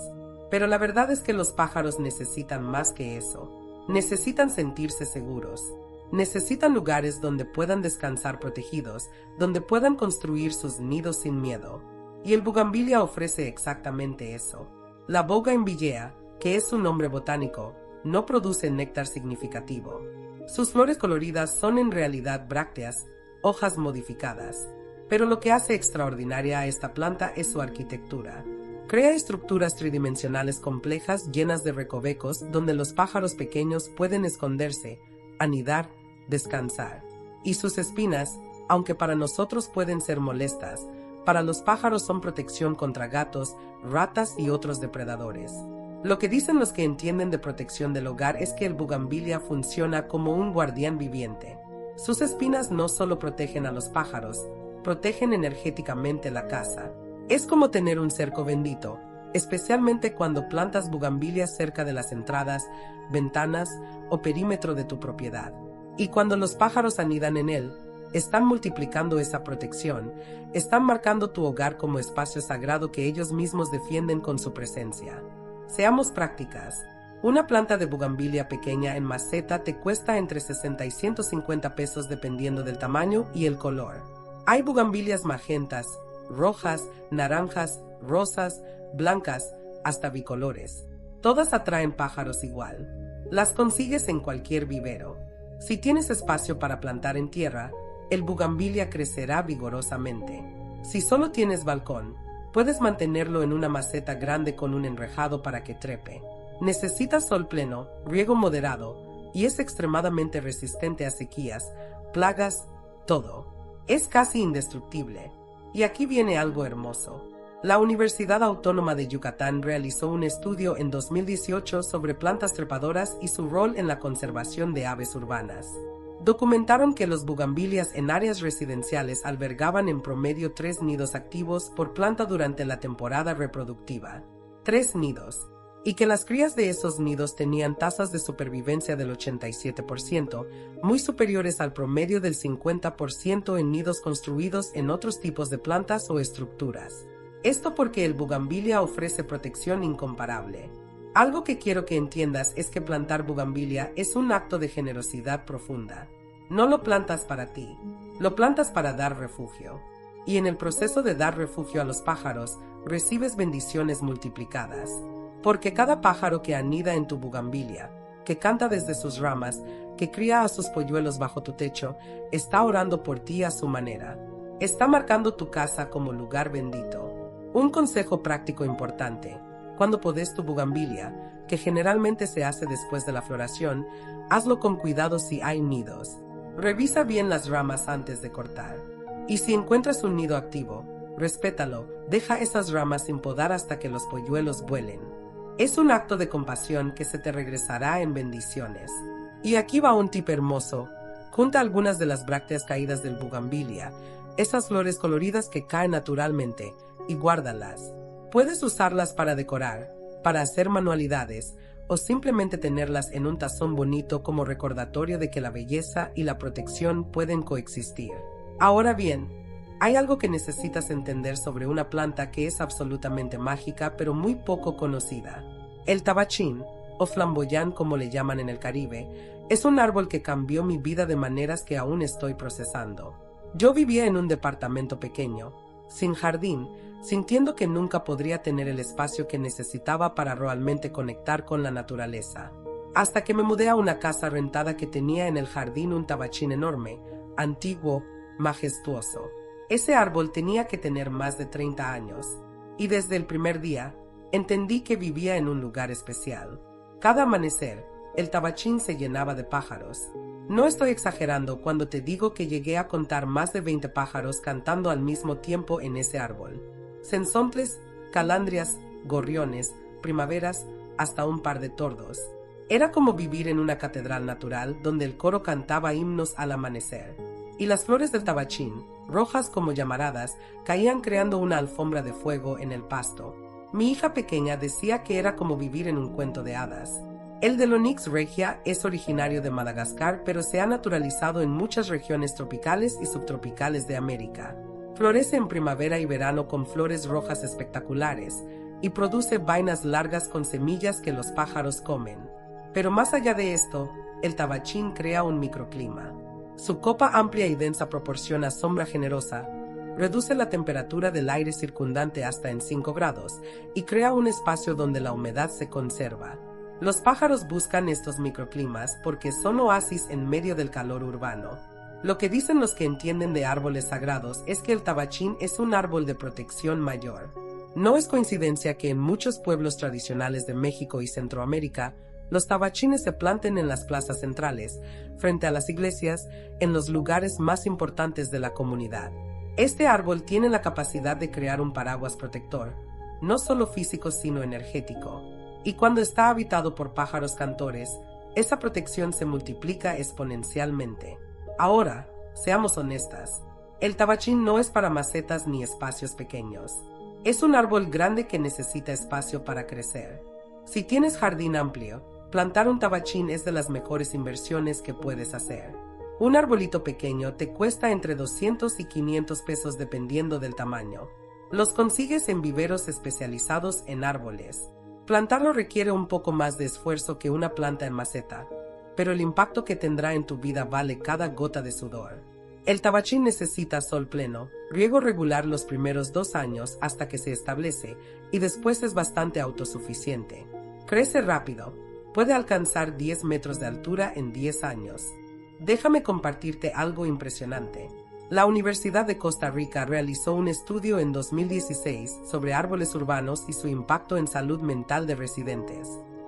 Pero la verdad es que los pájaros necesitan más que eso. Necesitan sentirse seguros. Necesitan lugares donde puedan descansar protegidos, donde puedan construir sus nidos sin miedo. Y el bugambilia ofrece exactamente eso. La bougainvillea, que es su nombre botánico, no produce néctar significativo. Sus flores coloridas son en realidad brácteas, hojas modificadas. Pero lo que hace extraordinaria a esta planta es su arquitectura. Crea estructuras tridimensionales complejas llenas de recovecos donde los pájaros pequeños pueden esconderse, anidar, descansar. Y sus espinas, aunque para nosotros pueden ser molestas, para los pájaros son protección contra gatos, ratas y otros depredadores. Lo que dicen los que entienden de protección del hogar es que el bugambilia funciona como un guardián viviente. Sus espinas no solo protegen a los pájaros, protegen energéticamente la casa. Es como tener un cerco bendito, especialmente cuando plantas bugambilias cerca de las entradas, ventanas o perímetro de tu propiedad. Y cuando los pájaros anidan en él, están multiplicando esa protección, están marcando tu hogar como espacio sagrado que ellos mismos defienden con su presencia. Seamos prácticas. Una planta de bugambilia pequeña en maceta te cuesta entre 60 y 150 pesos dependiendo del tamaño y el color. Hay bugambilias magentas, rojas, naranjas, rosas, blancas, hasta bicolores. Todas atraen pájaros igual. Las consigues en cualquier vivero. Si tienes espacio para plantar en tierra, el bugambilia crecerá vigorosamente. Si solo tienes balcón, puedes mantenerlo en una maceta grande con un enrejado para que trepe. Necesita sol pleno, riego moderado y es extremadamente resistente a sequías, plagas, todo. Es casi indestructible. Y aquí viene algo hermoso. La Universidad Autónoma de Yucatán realizó un estudio en 2018 sobre plantas trepadoras y su rol en la conservación de aves urbanas. Documentaron que los bugambilias en áreas residenciales albergaban en promedio 3 nidos activos por planta durante la temporada reproductiva. 3 nidos. Y que las crías de esos nidos tenían tasas de supervivencia del 87%, muy superiores al promedio del 50% en nidos construidos en otros tipos de plantas o estructuras. Esto porque el bugambilia ofrece protección incomparable. Algo que quiero que entiendas es que plantar bugambilia es un acto de generosidad profunda. No lo plantas para ti, lo plantas para dar refugio. Y en el proceso de dar refugio a los pájaros, recibes bendiciones multiplicadas. Porque cada pájaro que anida en tu bugambilia, que canta desde sus ramas, que cría a sus polluelos bajo tu techo, está orando por ti a su manera. Está marcando tu casa como lugar bendito. Un consejo práctico importante: cuando podes tu bugambilia, que generalmente se hace después de la floración, hazlo con cuidado si hay nidos. Revisa bien las ramas antes de cortar. Y si encuentras un nido activo, respétalo, deja esas ramas sin podar hasta que los polluelos vuelen. Es un acto de compasión que se te regresará en bendiciones. Y aquí va un tip hermoso: junta algunas de las brácteas caídas del bugambilia, esas flores coloridas que caen naturalmente, y guárdalas. Puedes usarlas para decorar, para hacer manualidades, o simplemente tenerlas en un tazón bonito como recordatorio de que la belleza y la protección pueden coexistir. Ahora bien, hay algo que necesitas entender sobre una planta que es absolutamente mágica pero muy poco conocida. El tabachín, o flamboyán como le llaman en el Caribe, es un árbol que cambió mi vida de maneras que aún estoy procesando. Yo vivía en un departamento pequeño, sin jardín, sintiendo que nunca podría tener el espacio que necesitaba para realmente conectar con la naturaleza. Hasta que me mudé a una casa rentada que tenía en el jardín un tabachín enorme, antiguo, majestuoso. Ese árbol tenía que tener más de 30 años, y desde el primer día, entendí que vivía en un lugar especial. Cada amanecer, el tabachín se llenaba de pájaros. No estoy exagerando cuando te digo que llegué a contar más de 20 pájaros cantando al mismo tiempo en ese árbol. Cenzontles, calandrias, gorriones, primaveras, hasta un par de tordos. Era como vivir en una catedral natural donde el coro cantaba himnos al amanecer. Y las flores del tabachín, rojas como llamaradas, caían creando una alfombra de fuego en el pasto. Mi hija pequeña decía que era como vivir en un cuento de hadas. El Delonix regia es originario de Madagascar, pero se ha naturalizado en muchas regiones tropicales y subtropicales de América. Florece en primavera y verano con flores rojas espectaculares y produce vainas largas con semillas que los pájaros comen. Pero más allá de esto, el tabachín crea un microclima. Su copa amplia y densa proporciona sombra generosa, reduce la temperatura del aire circundante hasta en 5 grados y crea un espacio donde la humedad se conserva. Los pájaros buscan estos microclimas porque son oasis en medio del calor urbano. Lo que dicen los que entienden de árboles sagrados es que el tabachín es un árbol de protección mayor. No es coincidencia que en muchos pueblos tradicionales de México y Centroamérica, los tabachines se planten en las plazas centrales, frente a las iglesias, en los lugares más importantes de la comunidad. Este árbol tiene la capacidad de crear un paraguas protector, no solo físico sino energético. Y cuando está habitado por pájaros cantores, esa protección se multiplica exponencialmente. Ahora, seamos honestas, el tabachín no es para macetas ni espacios pequeños. Es un árbol grande que necesita espacio para crecer. Si tienes jardín amplio, plantar un tabachín es de las mejores inversiones que puedes hacer. Un arbolito pequeño te cuesta entre 200 y 500 pesos dependiendo del tamaño. Los consigues en viveros especializados en árboles. Plantarlo requiere un poco más de esfuerzo que una planta en maceta, pero el impacto que tendrá en tu vida vale cada gota de sudor. El tabachín necesita sol pleno, riego regular los primeros 2 años hasta que se establece y después es bastante autosuficiente. Crece rápido, puede alcanzar 10 metros de altura en 10 años. Déjame compartirte algo impresionante. La Universidad de Costa Rica realizó un estudio en 2016 sobre árboles urbanos y su impacto en salud mental de residentes.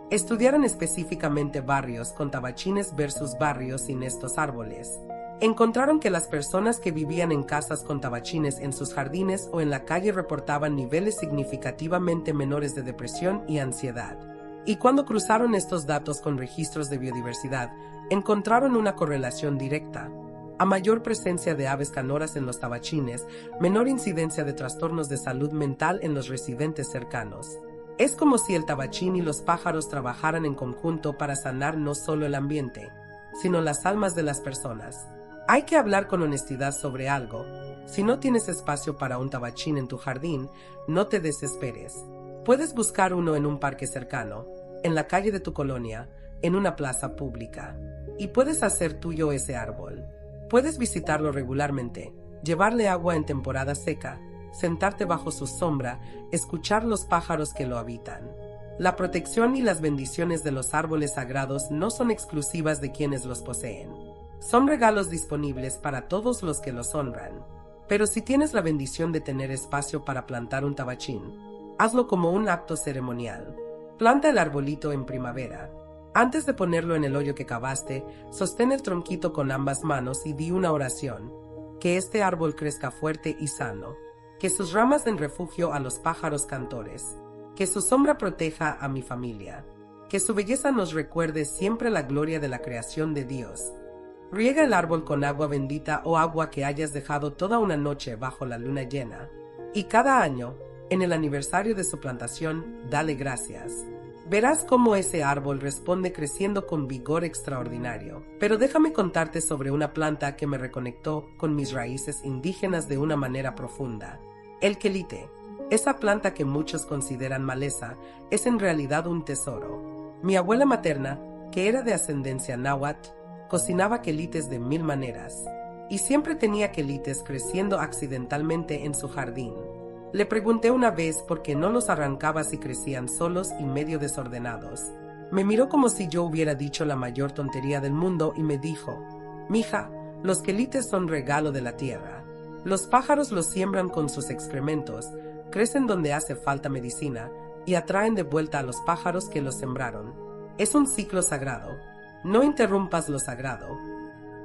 Estudiaron específicamente barrios con tabachines versus barrios sin estos árboles. Encontraron que las personas que vivían en casas con tabachines en sus jardines o en la calle reportaban niveles significativamente menores de depresión y ansiedad. Y cuando cruzaron estos datos con registros de biodiversidad, encontraron una correlación directa. A mayor presencia de aves canoras en los tabachines, menor incidencia de trastornos de salud mental en los residentes cercanos. Es como si el tabachín y los pájaros trabajaran en conjunto para sanar no solo el ambiente, sino las almas de las personas. Hay que hablar con honestidad sobre algo. Si no tienes espacio para un tabachín en tu jardín, no te desesperes. Puedes buscar uno en un parque cercano, en la calle de tu colonia, en una plaza pública. Y puedes hacer tuyo ese árbol. Puedes visitarlo regularmente, llevarle agua en temporada seca, sentarte bajo su sombra, escuchar los pájaros que lo habitan. La protección y las bendiciones de los árboles sagrados no son exclusivas de quienes los poseen. Son regalos disponibles para todos los que los honran. Pero si tienes la bendición de tener espacio para plantar un tabachín, hazlo como un acto ceremonial. Planta el arbolito en primavera. Antes de ponerlo en el hoyo que cavaste, sostén el tronquito con ambas manos y di una oración. Que este árbol crezca fuerte y sano. Que sus ramas den refugio a los pájaros cantores. Que su sombra proteja a mi familia. Que su belleza nos recuerde siempre la gloria de la creación de Dios. Riega el árbol con agua bendita o agua que hayas dejado toda una noche bajo la luna llena. Y cada año, en el aniversario de su plantación, dale gracias. Verás cómo ese árbol responde creciendo con vigor extraordinario. Pero déjame contarte sobre una planta que me reconectó con mis raíces indígenas de una manera profunda. El quelite. Esa planta que muchos consideran maleza, es en realidad un tesoro. Mi abuela materna, que era de ascendencia náhuatl, cocinaba quelites de 1000 maneras. Y siempre tenía quelites creciendo accidentalmente en su jardín. Le pregunté una vez por qué no los arrancaba si crecían solos y medio desordenados. Me miró como si yo hubiera dicho la mayor tontería del mundo y me dijo: «Mija, los quelites son regalo de la tierra. Los pájaros los siembran con sus excrementos, crecen donde hace falta medicina y atraen de vuelta a los pájaros que los sembraron. Es un ciclo sagrado. No interrumpas lo sagrado».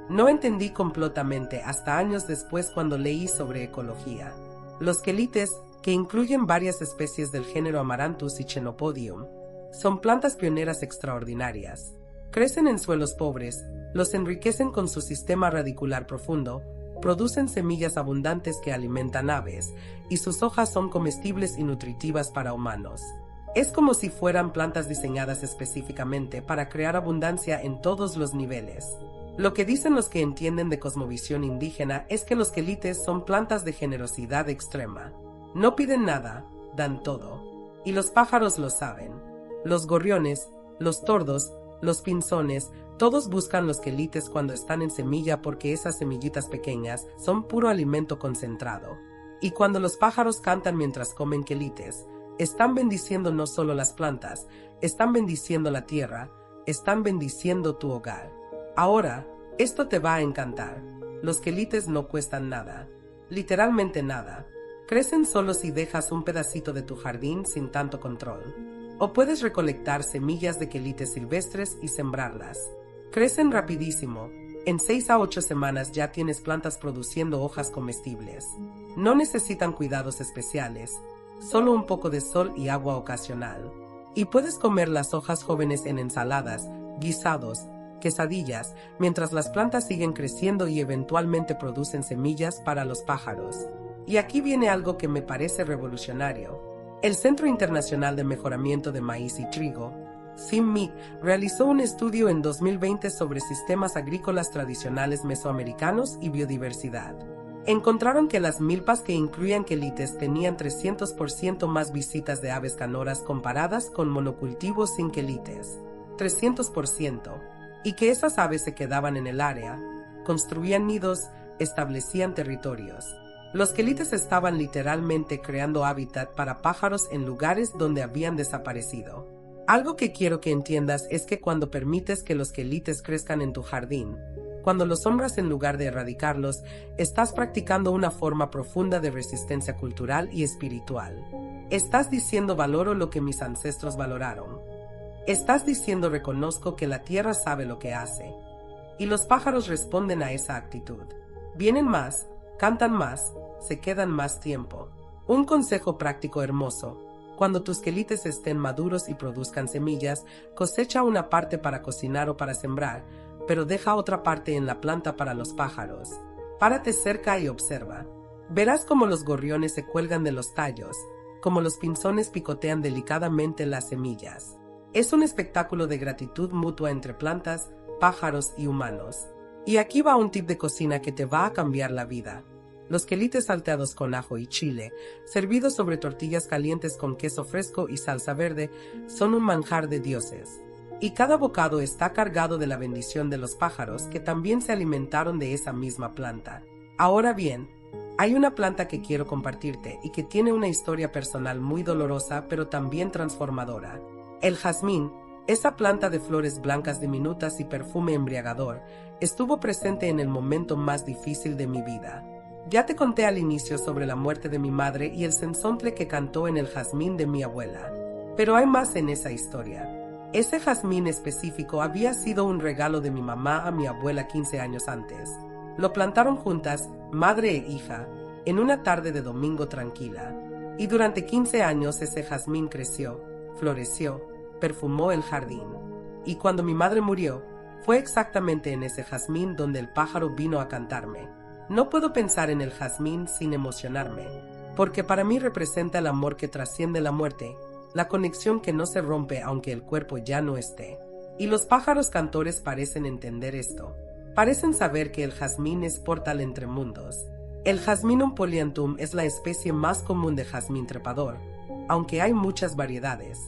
No entendí completamente hasta años después cuando leí sobre ecología. Los quelites, que incluyen varias especies del género Amaranthus y Chenopodium, son plantas pioneras extraordinarias. Crecen en suelos pobres, los enriquecen con su sistema radicular profundo, producen semillas abundantes que alimentan aves, y sus hojas son comestibles y nutritivas para humanos. Es como si fueran plantas diseñadas específicamente para crear abundancia en todos los niveles. Lo que dicen los que entienden de cosmovisión indígena es que los quelites son plantas de generosidad extrema. No piden nada, dan todo. Y los pájaros lo saben. Los gorriones, los tordos, los pinzones, todos buscan los quelites cuando están en semilla porque esas semillitas pequeñas son puro alimento concentrado. Y cuando los pájaros cantan mientras comen quelites, están bendiciendo no solo las plantas, están bendiciendo la tierra, están bendiciendo tu hogar. Ahora, esto te va a encantar. Los quelites no cuestan nada. Literalmente nada. Crecen solo si dejas un pedacito de tu jardín sin tanto control. O puedes recolectar semillas de quelites silvestres y sembrarlas. Crecen rapidísimo. En 6 a 8 semanas ya tienes plantas produciendo hojas comestibles. No necesitan cuidados especiales, solo un poco de sol y agua ocasional. Y puedes comer las hojas jóvenes en ensaladas, guisados, quesadillas, mientras las plantas siguen creciendo y eventualmente producen semillas para los pájaros. Y aquí viene algo que me parece revolucionario. El Centro Internacional de Mejoramiento de Maíz y Trigo, CIMMYT, realizó un estudio en 2020 sobre sistemas agrícolas tradicionales mesoamericanos y biodiversidad. Encontraron que las milpas que incluían quelites tenían 300% más visitas de aves canoras comparadas con monocultivos sin quelites. 300%. Y que esas aves se quedaban en el área, construían nidos, establecían territorios. Los quelites estaban literalmente creando hábitat para pájaros en lugares donde habían desaparecido. Algo que quiero que entiendas es que cuando permites que los quelites crezcan en tu jardín, cuando los honras en lugar de erradicarlos, estás practicando una forma profunda de resistencia cultural y espiritual. Estás diciendo valoro lo que mis ancestros valoraron. Estás diciendo reconozco que la tierra sabe lo que hace. Y los pájaros responden a esa actitud. Vienen más, cantan más, se quedan más tiempo. Un consejo práctico hermoso. Cuando tus quelites estén maduros y produzcan semillas, cosecha una parte para cocinar o para sembrar, pero deja otra parte en la planta para los pájaros. Párate cerca y observa. Verás cómo los gorriones se cuelgan de los tallos, cómo los pinzones picotean delicadamente las semillas. Es un espectáculo de gratitud mutua entre plantas, pájaros y humanos. Y aquí va un tip de cocina que te va a cambiar la vida. Los quelites salteados con ajo y chile, servidos sobre tortillas calientes con queso fresco y salsa verde, son un manjar de dioses. Y cada bocado está cargado de la bendición de los pájaros que también se alimentaron de esa misma planta. Ahora bien, hay una planta que quiero compartirte y que tiene una historia personal muy dolorosa pero también transformadora. El jazmín, esa planta de flores blancas diminutas y perfume embriagador, estuvo presente en el momento más difícil de mi vida. Ya te conté al inicio sobre la muerte de mi madre y el sensontle que cantó en el jazmín de mi abuela. Pero hay más en esa historia. Ese jazmín específico había sido un regalo de mi mamá a mi abuela 15 años antes. Lo plantaron juntas, madre e hija, en una tarde de domingo tranquila. Y durante 15 años ese jazmín creció, floreció, perfumó el jardín. Y cuando mi madre murió, fue exactamente en ese jazmín donde el pájaro vino a cantarme. No puedo pensar en el jazmín sin emocionarme, porque para mí representa el amor que trasciende la muerte, la conexión que no se rompe aunque el cuerpo ya no esté. Y los pájaros cantores parecen entender esto. Parecen saber que el jazmín es portal entre mundos. El Jasminum polyanthum es la especie más común de jazmín trepador, aunque hay muchas variedades.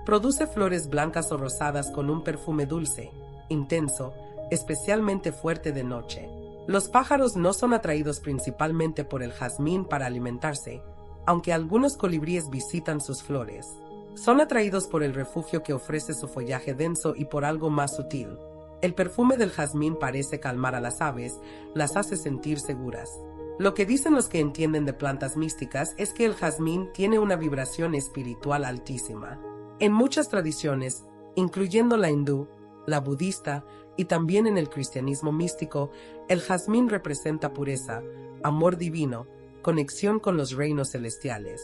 Produce flores blancas o rosadas con un perfume dulce, intenso, especialmente fuerte de noche. Los pájaros no son atraídos principalmente por el jazmín para alimentarse, aunque algunos colibríes visitan sus flores. Son atraídos por el refugio que ofrece su follaje denso y por algo más sutil. El perfume del jazmín parece calmar a las aves, las hace sentir seguras. Lo que dicen los que entienden de plantas místicas es que el jazmín tiene una vibración espiritual altísima. En muchas tradiciones, incluyendo la hindú, la budista y también en el cristianismo místico, el jazmín representa pureza, amor divino, conexión con los reinos celestiales.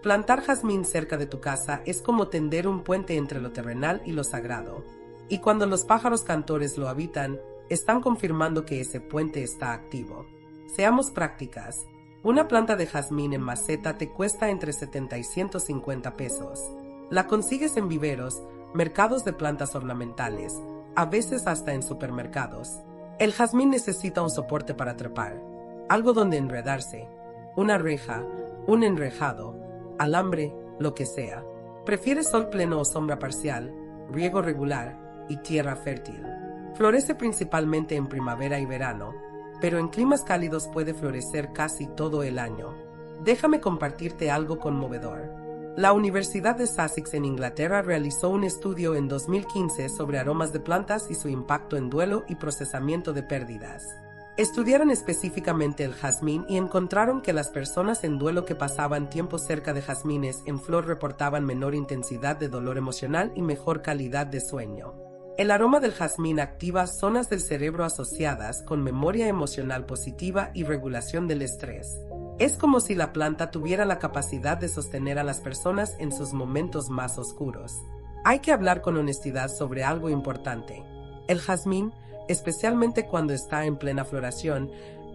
Plantar jazmín cerca de tu casa es como tender un puente entre lo terrenal y lo sagrado. Y cuando los pájaros cantores lo habitan, están confirmando que ese puente está activo. Seamos prácticas. Una planta de jazmín en maceta te cuesta entre 70 y 150 pesos. La consigues en viveros, mercados de plantas ornamentales, a veces hasta en supermercados. El jazmín necesita un soporte para trepar, algo donde enredarse, una reja, un enrejado, alambre, lo que sea. Prefiere sol pleno o sombra parcial, riego regular y tierra fértil. Florece principalmente en primavera y verano, pero en climas cálidos puede florecer casi todo el año. Déjame compartirte algo conmovedor. La Universidad de Sussex en Inglaterra realizó un estudio en 2015 sobre aromas de plantas y su impacto en duelo y procesamiento de pérdidas. Estudiaron específicamente el jazmín y encontraron que las personas en duelo que pasaban tiempo cerca de jazmines en flor reportaban menor intensidad de dolor emocional y mejor calidad de sueño. El aroma del jazmín activa zonas del cerebro asociadas con memoria emocional positiva y regulación del estrés. Es como si la planta tuviera la capacidad de sostener a las personas en sus momentos más oscuros. Hay que hablar con honestidad sobre algo importante. El jazmín, especialmente cuando está en plena floración,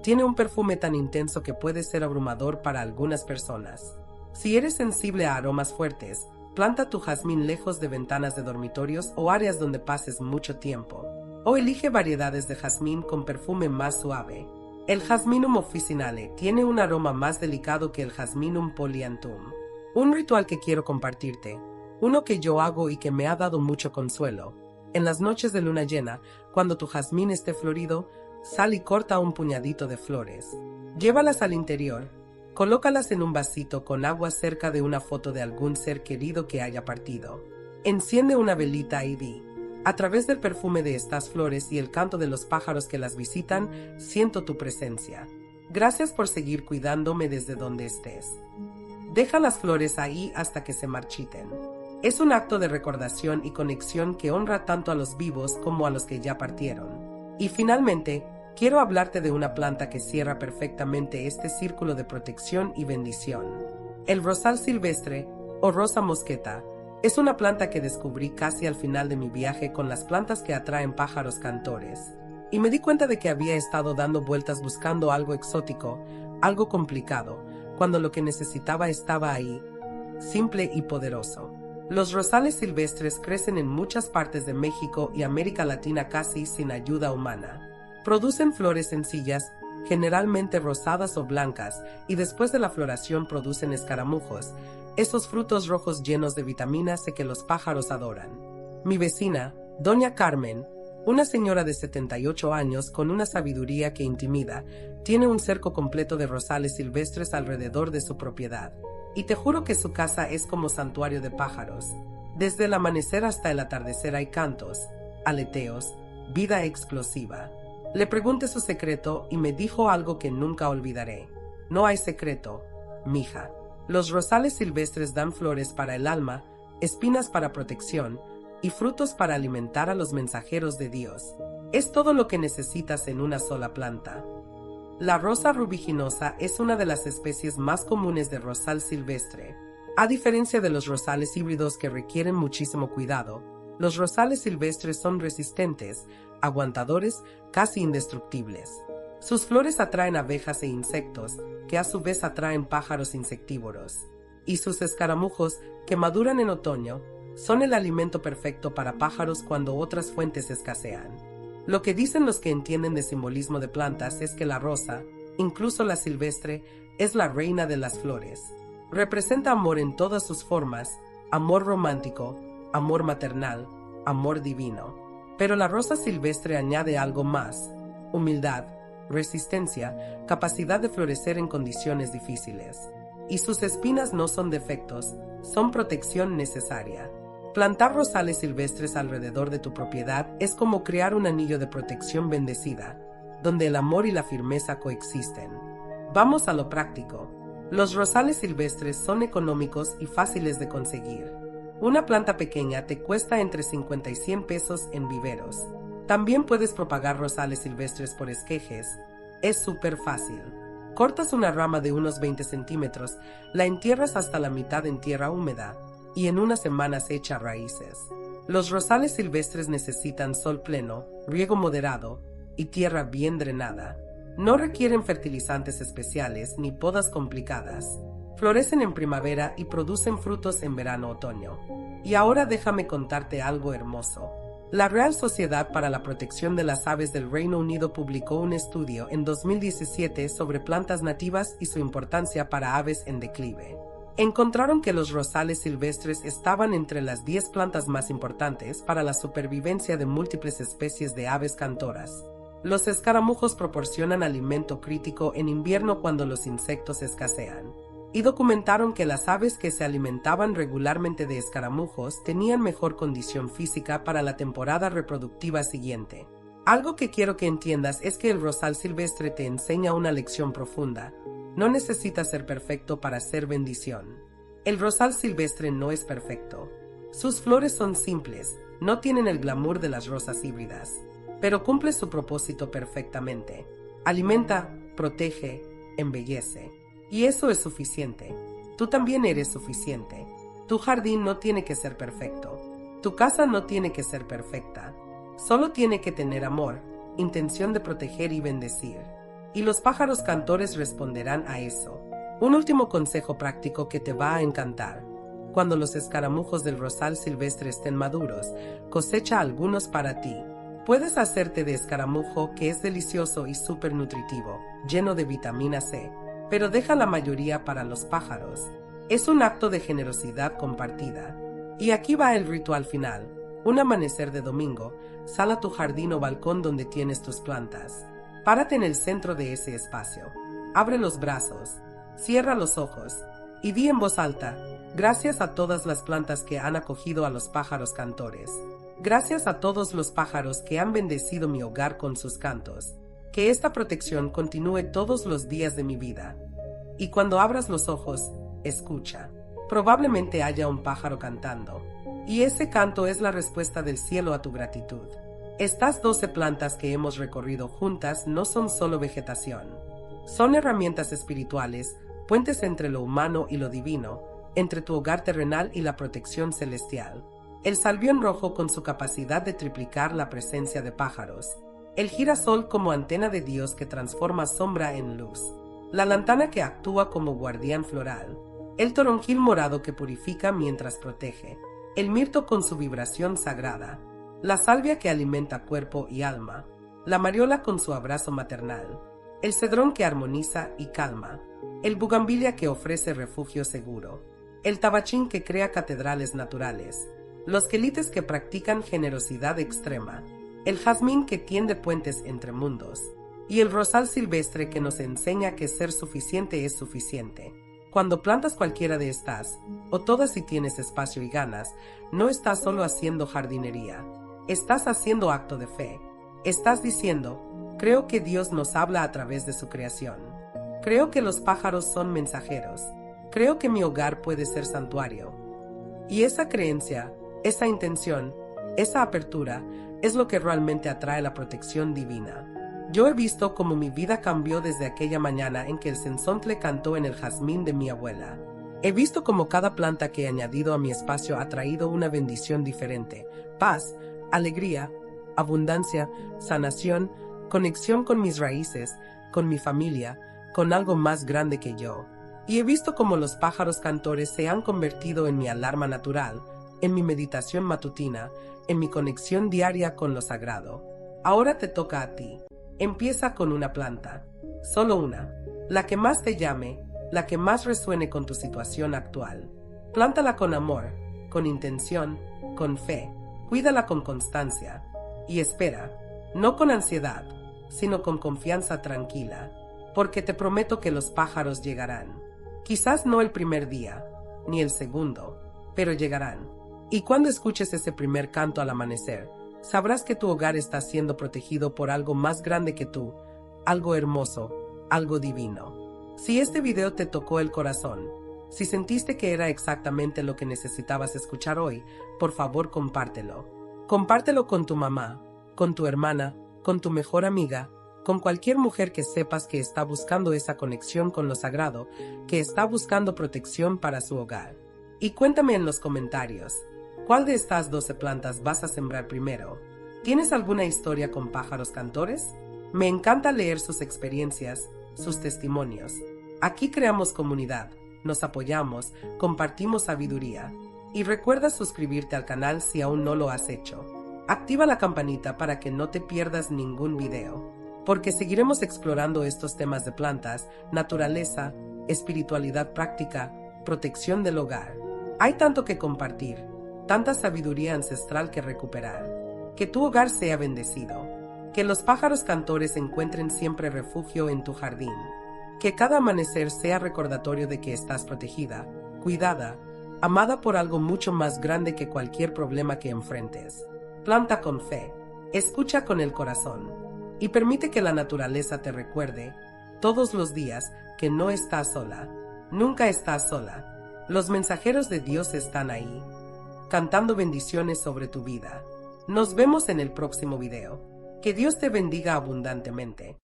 Tiene un perfume tan intenso que puede ser abrumador para algunas personas. Si eres sensible a aromas fuertes, planta tu jazmín lejos de ventanas de dormitorios o áreas donde pases mucho tiempo. O elige variedades de jazmín con perfume más suave. El Jasminum officinale tiene un aroma más delicado que el Jasminum polyanthum. Un ritual que quiero compartirte, uno que yo hago y que me ha dado mucho consuelo. En las noches de luna llena, cuando tu jazmín esté florido, sal y corta un puñadito de flores. Llévalas al interior. Colócalas en un vasito con agua cerca de una foto de algún ser querido que haya partido. Enciende una velita y di: a través del perfume de estas flores y el canto de los pájaros que las visitan, siento tu presencia. Gracias por seguir cuidándome desde donde estés. Deja las flores ahí hasta que se marchiten. Es un acto de recordación y conexión que honra tanto a los vivos como a los que ya partieron. Y finalmente, quiero hablarte de una planta que cierra perfectamente este círculo de protección y bendición. El rosal silvestre, o rosa mosqueta, es una planta que descubrí casi al final de mi viaje con las plantas que atraen pájaros cantores. Y me di cuenta de que había estado dando vueltas buscando algo exótico, algo complicado, cuando lo que necesitaba estaba ahí, simple y poderoso. Los rosales silvestres crecen en muchas partes de México y América Latina casi sin ayuda humana. Producen flores sencillas, generalmente rosadas o blancas, y después de la floración producen escaramujos, esos frutos rojos llenos de vitaminas que los pájaros adoran. Mi vecina, doña Carmen, una señora de 78 años con una sabiduría que intimida, tiene un cerco completo de rosales silvestres alrededor de su propiedad. Y te juro que su casa es como santuario de pájaros. Desde el amanecer hasta el atardecer hay cantos, aleteos, vida explosiva. Le pregunté su secreto y me dijo algo que nunca olvidaré. No hay secreto, mija. Los rosales silvestres dan flores para el alma, espinas para protección y frutos para alimentar a los mensajeros de Dios. Es todo lo que necesitas en una sola planta. La rosa rubiginosa es una de las especies más comunes de rosal silvestre. A diferencia de los rosales híbridos que requieren muchísimo cuidado, los rosales silvestres son resistentes, aguantadores, casi indestructibles. Sus flores atraen abejas e insectos, que a su vez atraen pájaros insectívoros. Y sus escaramujos, que maduran en otoño, son el alimento perfecto para pájaros cuando otras fuentes escasean. Lo que dicen los que entienden de simbolismo de plantas es que la rosa, incluso la silvestre, es la reina de las flores. Representa amor en todas sus formas, amor romántico, amor maternal, amor divino. Pero la rosa silvestre añade algo más: humildad, resistencia, capacidad de florecer en condiciones difíciles. Y sus espinas no son defectos, son protección necesaria. Plantar rosales silvestres alrededor de tu propiedad es como crear un anillo de protección bendecida, donde el amor y la firmeza coexisten. Vamos a lo práctico. Los rosales silvestres son económicos y fáciles de conseguir. Una planta pequeña te cuesta entre 50 y 100 pesos en viveros. También puedes propagar rosales silvestres por esquejes. Es súper fácil. Cortas una rama de unos 20 centímetros, la entierras hasta la mitad en tierra húmeda, y en unas semanas echa raíces. Los rosales silvestres necesitan sol pleno, riego moderado y tierra bien drenada. No requieren fertilizantes especiales ni podas complicadas. Florecen en primavera y producen frutos en verano-otoño. Y ahora déjame contarte algo hermoso. La Real Sociedad para la Protección de las Aves del Reino Unido publicó un estudio en 2017 sobre plantas nativas y su importancia para aves en declive. Encontraron que los rosales silvestres estaban entre las 10 plantas más importantes para la supervivencia de múltiples especies de aves cantoras. Los escaramujos proporcionan alimento crítico en invierno cuando los insectos escasean. Y documentaron que las aves que se alimentaban regularmente de escaramujos tenían mejor condición física para la temporada reproductiva siguiente. Algo que quiero que entiendas es que el rosal silvestre te enseña una lección profunda. No necesitas ser perfecto para ser bendición. El rosal silvestre no es perfecto. Sus flores son simples, no tienen el glamour de las rosas híbridas, pero cumple su propósito perfectamente. Alimenta, protege, embellece. Y eso es suficiente. Tú también eres suficiente. Tu jardín no tiene que ser perfecto. Tu casa no tiene que ser perfecta. Solo tiene que tener amor, intención de proteger y bendecir. y los pájaros cantores responderán a eso. Un último consejo práctico que te va a encantar. Cuando los escaramujos del rosal silvestre estén maduros, cosecha algunos para ti. Puedes hacerte de escaramujo, que es delicioso y súper nutritivo, lleno de vitamina C, pero deja la mayoría para los pájaros. Es un acto de generosidad compartida. Y aquí va el ritual final. Un amanecer de domingo, sal a tu jardín o balcón donde tienes tus plantas. Párate en el centro de ese espacio. Abre los brazos, cierra los ojos y di en voz alta: gracias a todas las plantas que han acogido a los pájaros cantores. Gracias a todos los pájaros que han bendecido mi hogar con sus cantos. Que esta protección continúe todos los días de mi vida. Y cuando abras los ojos, escucha. Probablemente haya un pájaro cantando. Y ese canto es la respuesta del cielo a tu gratitud. Estas 12 plantas que hemos recorrido juntas no son solo vegetación. Son herramientas espirituales, puentes entre lo humano y lo divino, entre tu hogar terrenal y la protección celestial. El salvión rojo con su capacidad de triplicar la presencia de pájaros. El girasol como antena de Dios que transforma sombra en luz. La lantana que actúa como guardián floral. El toronjil morado que purifica mientras protege. El mirto con su vibración sagrada. La salvia que alimenta cuerpo y alma. La mariola con su abrazo maternal. El cedrón que armoniza y calma. El bugambilia que ofrece refugio seguro. El tabachín que crea catedrales naturales. Los quelites que practican generosidad extrema. El jazmín que tiende puentes entre mundos. Y el rosal silvestre que nos enseña que ser suficiente es suficiente. Cuando plantas cualquiera de estas, o todas si tienes espacio y ganas, no estás solo haciendo jardinería. Estás haciendo acto de fe. Estás diciendo: creo que Dios nos habla a través de su creación. Creo que los pájaros son mensajeros. Creo que mi hogar puede ser santuario. Y esa creencia, esa intención, esa apertura, es lo que realmente atrae la protección divina. Yo he visto cómo mi vida cambió desde aquella mañana en que el cenzontle cantó en el jazmín de mi abuela. He visto cómo cada planta que he añadido a mi espacio ha traído una bendición diferente: paz, alegría, abundancia, sanación, conexión con mis raíces, con mi familia, con algo más grande que yo. Y he visto cómo los pájaros cantores se han convertido en mi alarma natural, en mi meditación matutina, en mi conexión diaria con lo sagrado. Ahora te toca a ti. Empieza con una planta, solo una, la que más te llame, la que más resuene con tu situación actual. Plántala con amor, con intención, con fe. Cuídala con constancia. Y espera, no con ansiedad, sino con confianza tranquila, porque te prometo que los pájaros llegarán. Quizás no el primer día, ni el segundo, pero llegarán. Y cuando escuches ese primer canto al amanecer, sabrás que tu hogar está siendo protegido por algo más grande que tú, algo hermoso, algo divino. Si este video te tocó el corazón, si sentiste que era exactamente lo que necesitabas escuchar hoy, por favor compártelo. Compártelo con tu mamá, con tu hermana, con tu mejor amiga, con cualquier mujer que sepas que está buscando esa conexión con lo sagrado, que está buscando protección para su hogar. Y cuéntame en los comentarios, ¿cuál de estas 12 plantas vas a sembrar primero? ¿Tienes alguna historia con pájaros cantores? Me encanta leer sus experiencias, sus testimonios. Aquí creamos comunidad, nos apoyamos, compartimos sabiduría. Y recuerda suscribirte al canal si aún no lo has hecho. Activa la campanita para que no te pierdas ningún video, porque seguiremos explorando estos temas de plantas, naturaleza, espiritualidad práctica, protección del hogar. Hay tanto que compartir, tanta sabiduría ancestral que recuperar. Que tu hogar sea bendecido. Que los pájaros cantores encuentren siempre refugio en tu jardín. Que cada amanecer sea recordatorio de que estás protegida, cuidada, amada por algo mucho más grande que cualquier problema que enfrentes. Planta con fe, escucha con el corazón, y permite que la naturaleza te recuerde, todos los días, que no estás sola. Nunca estás sola. Los mensajeros de Dios están ahí, cantando bendiciones sobre tu vida. Nos vemos en el próximo video. Que Dios te bendiga abundantemente.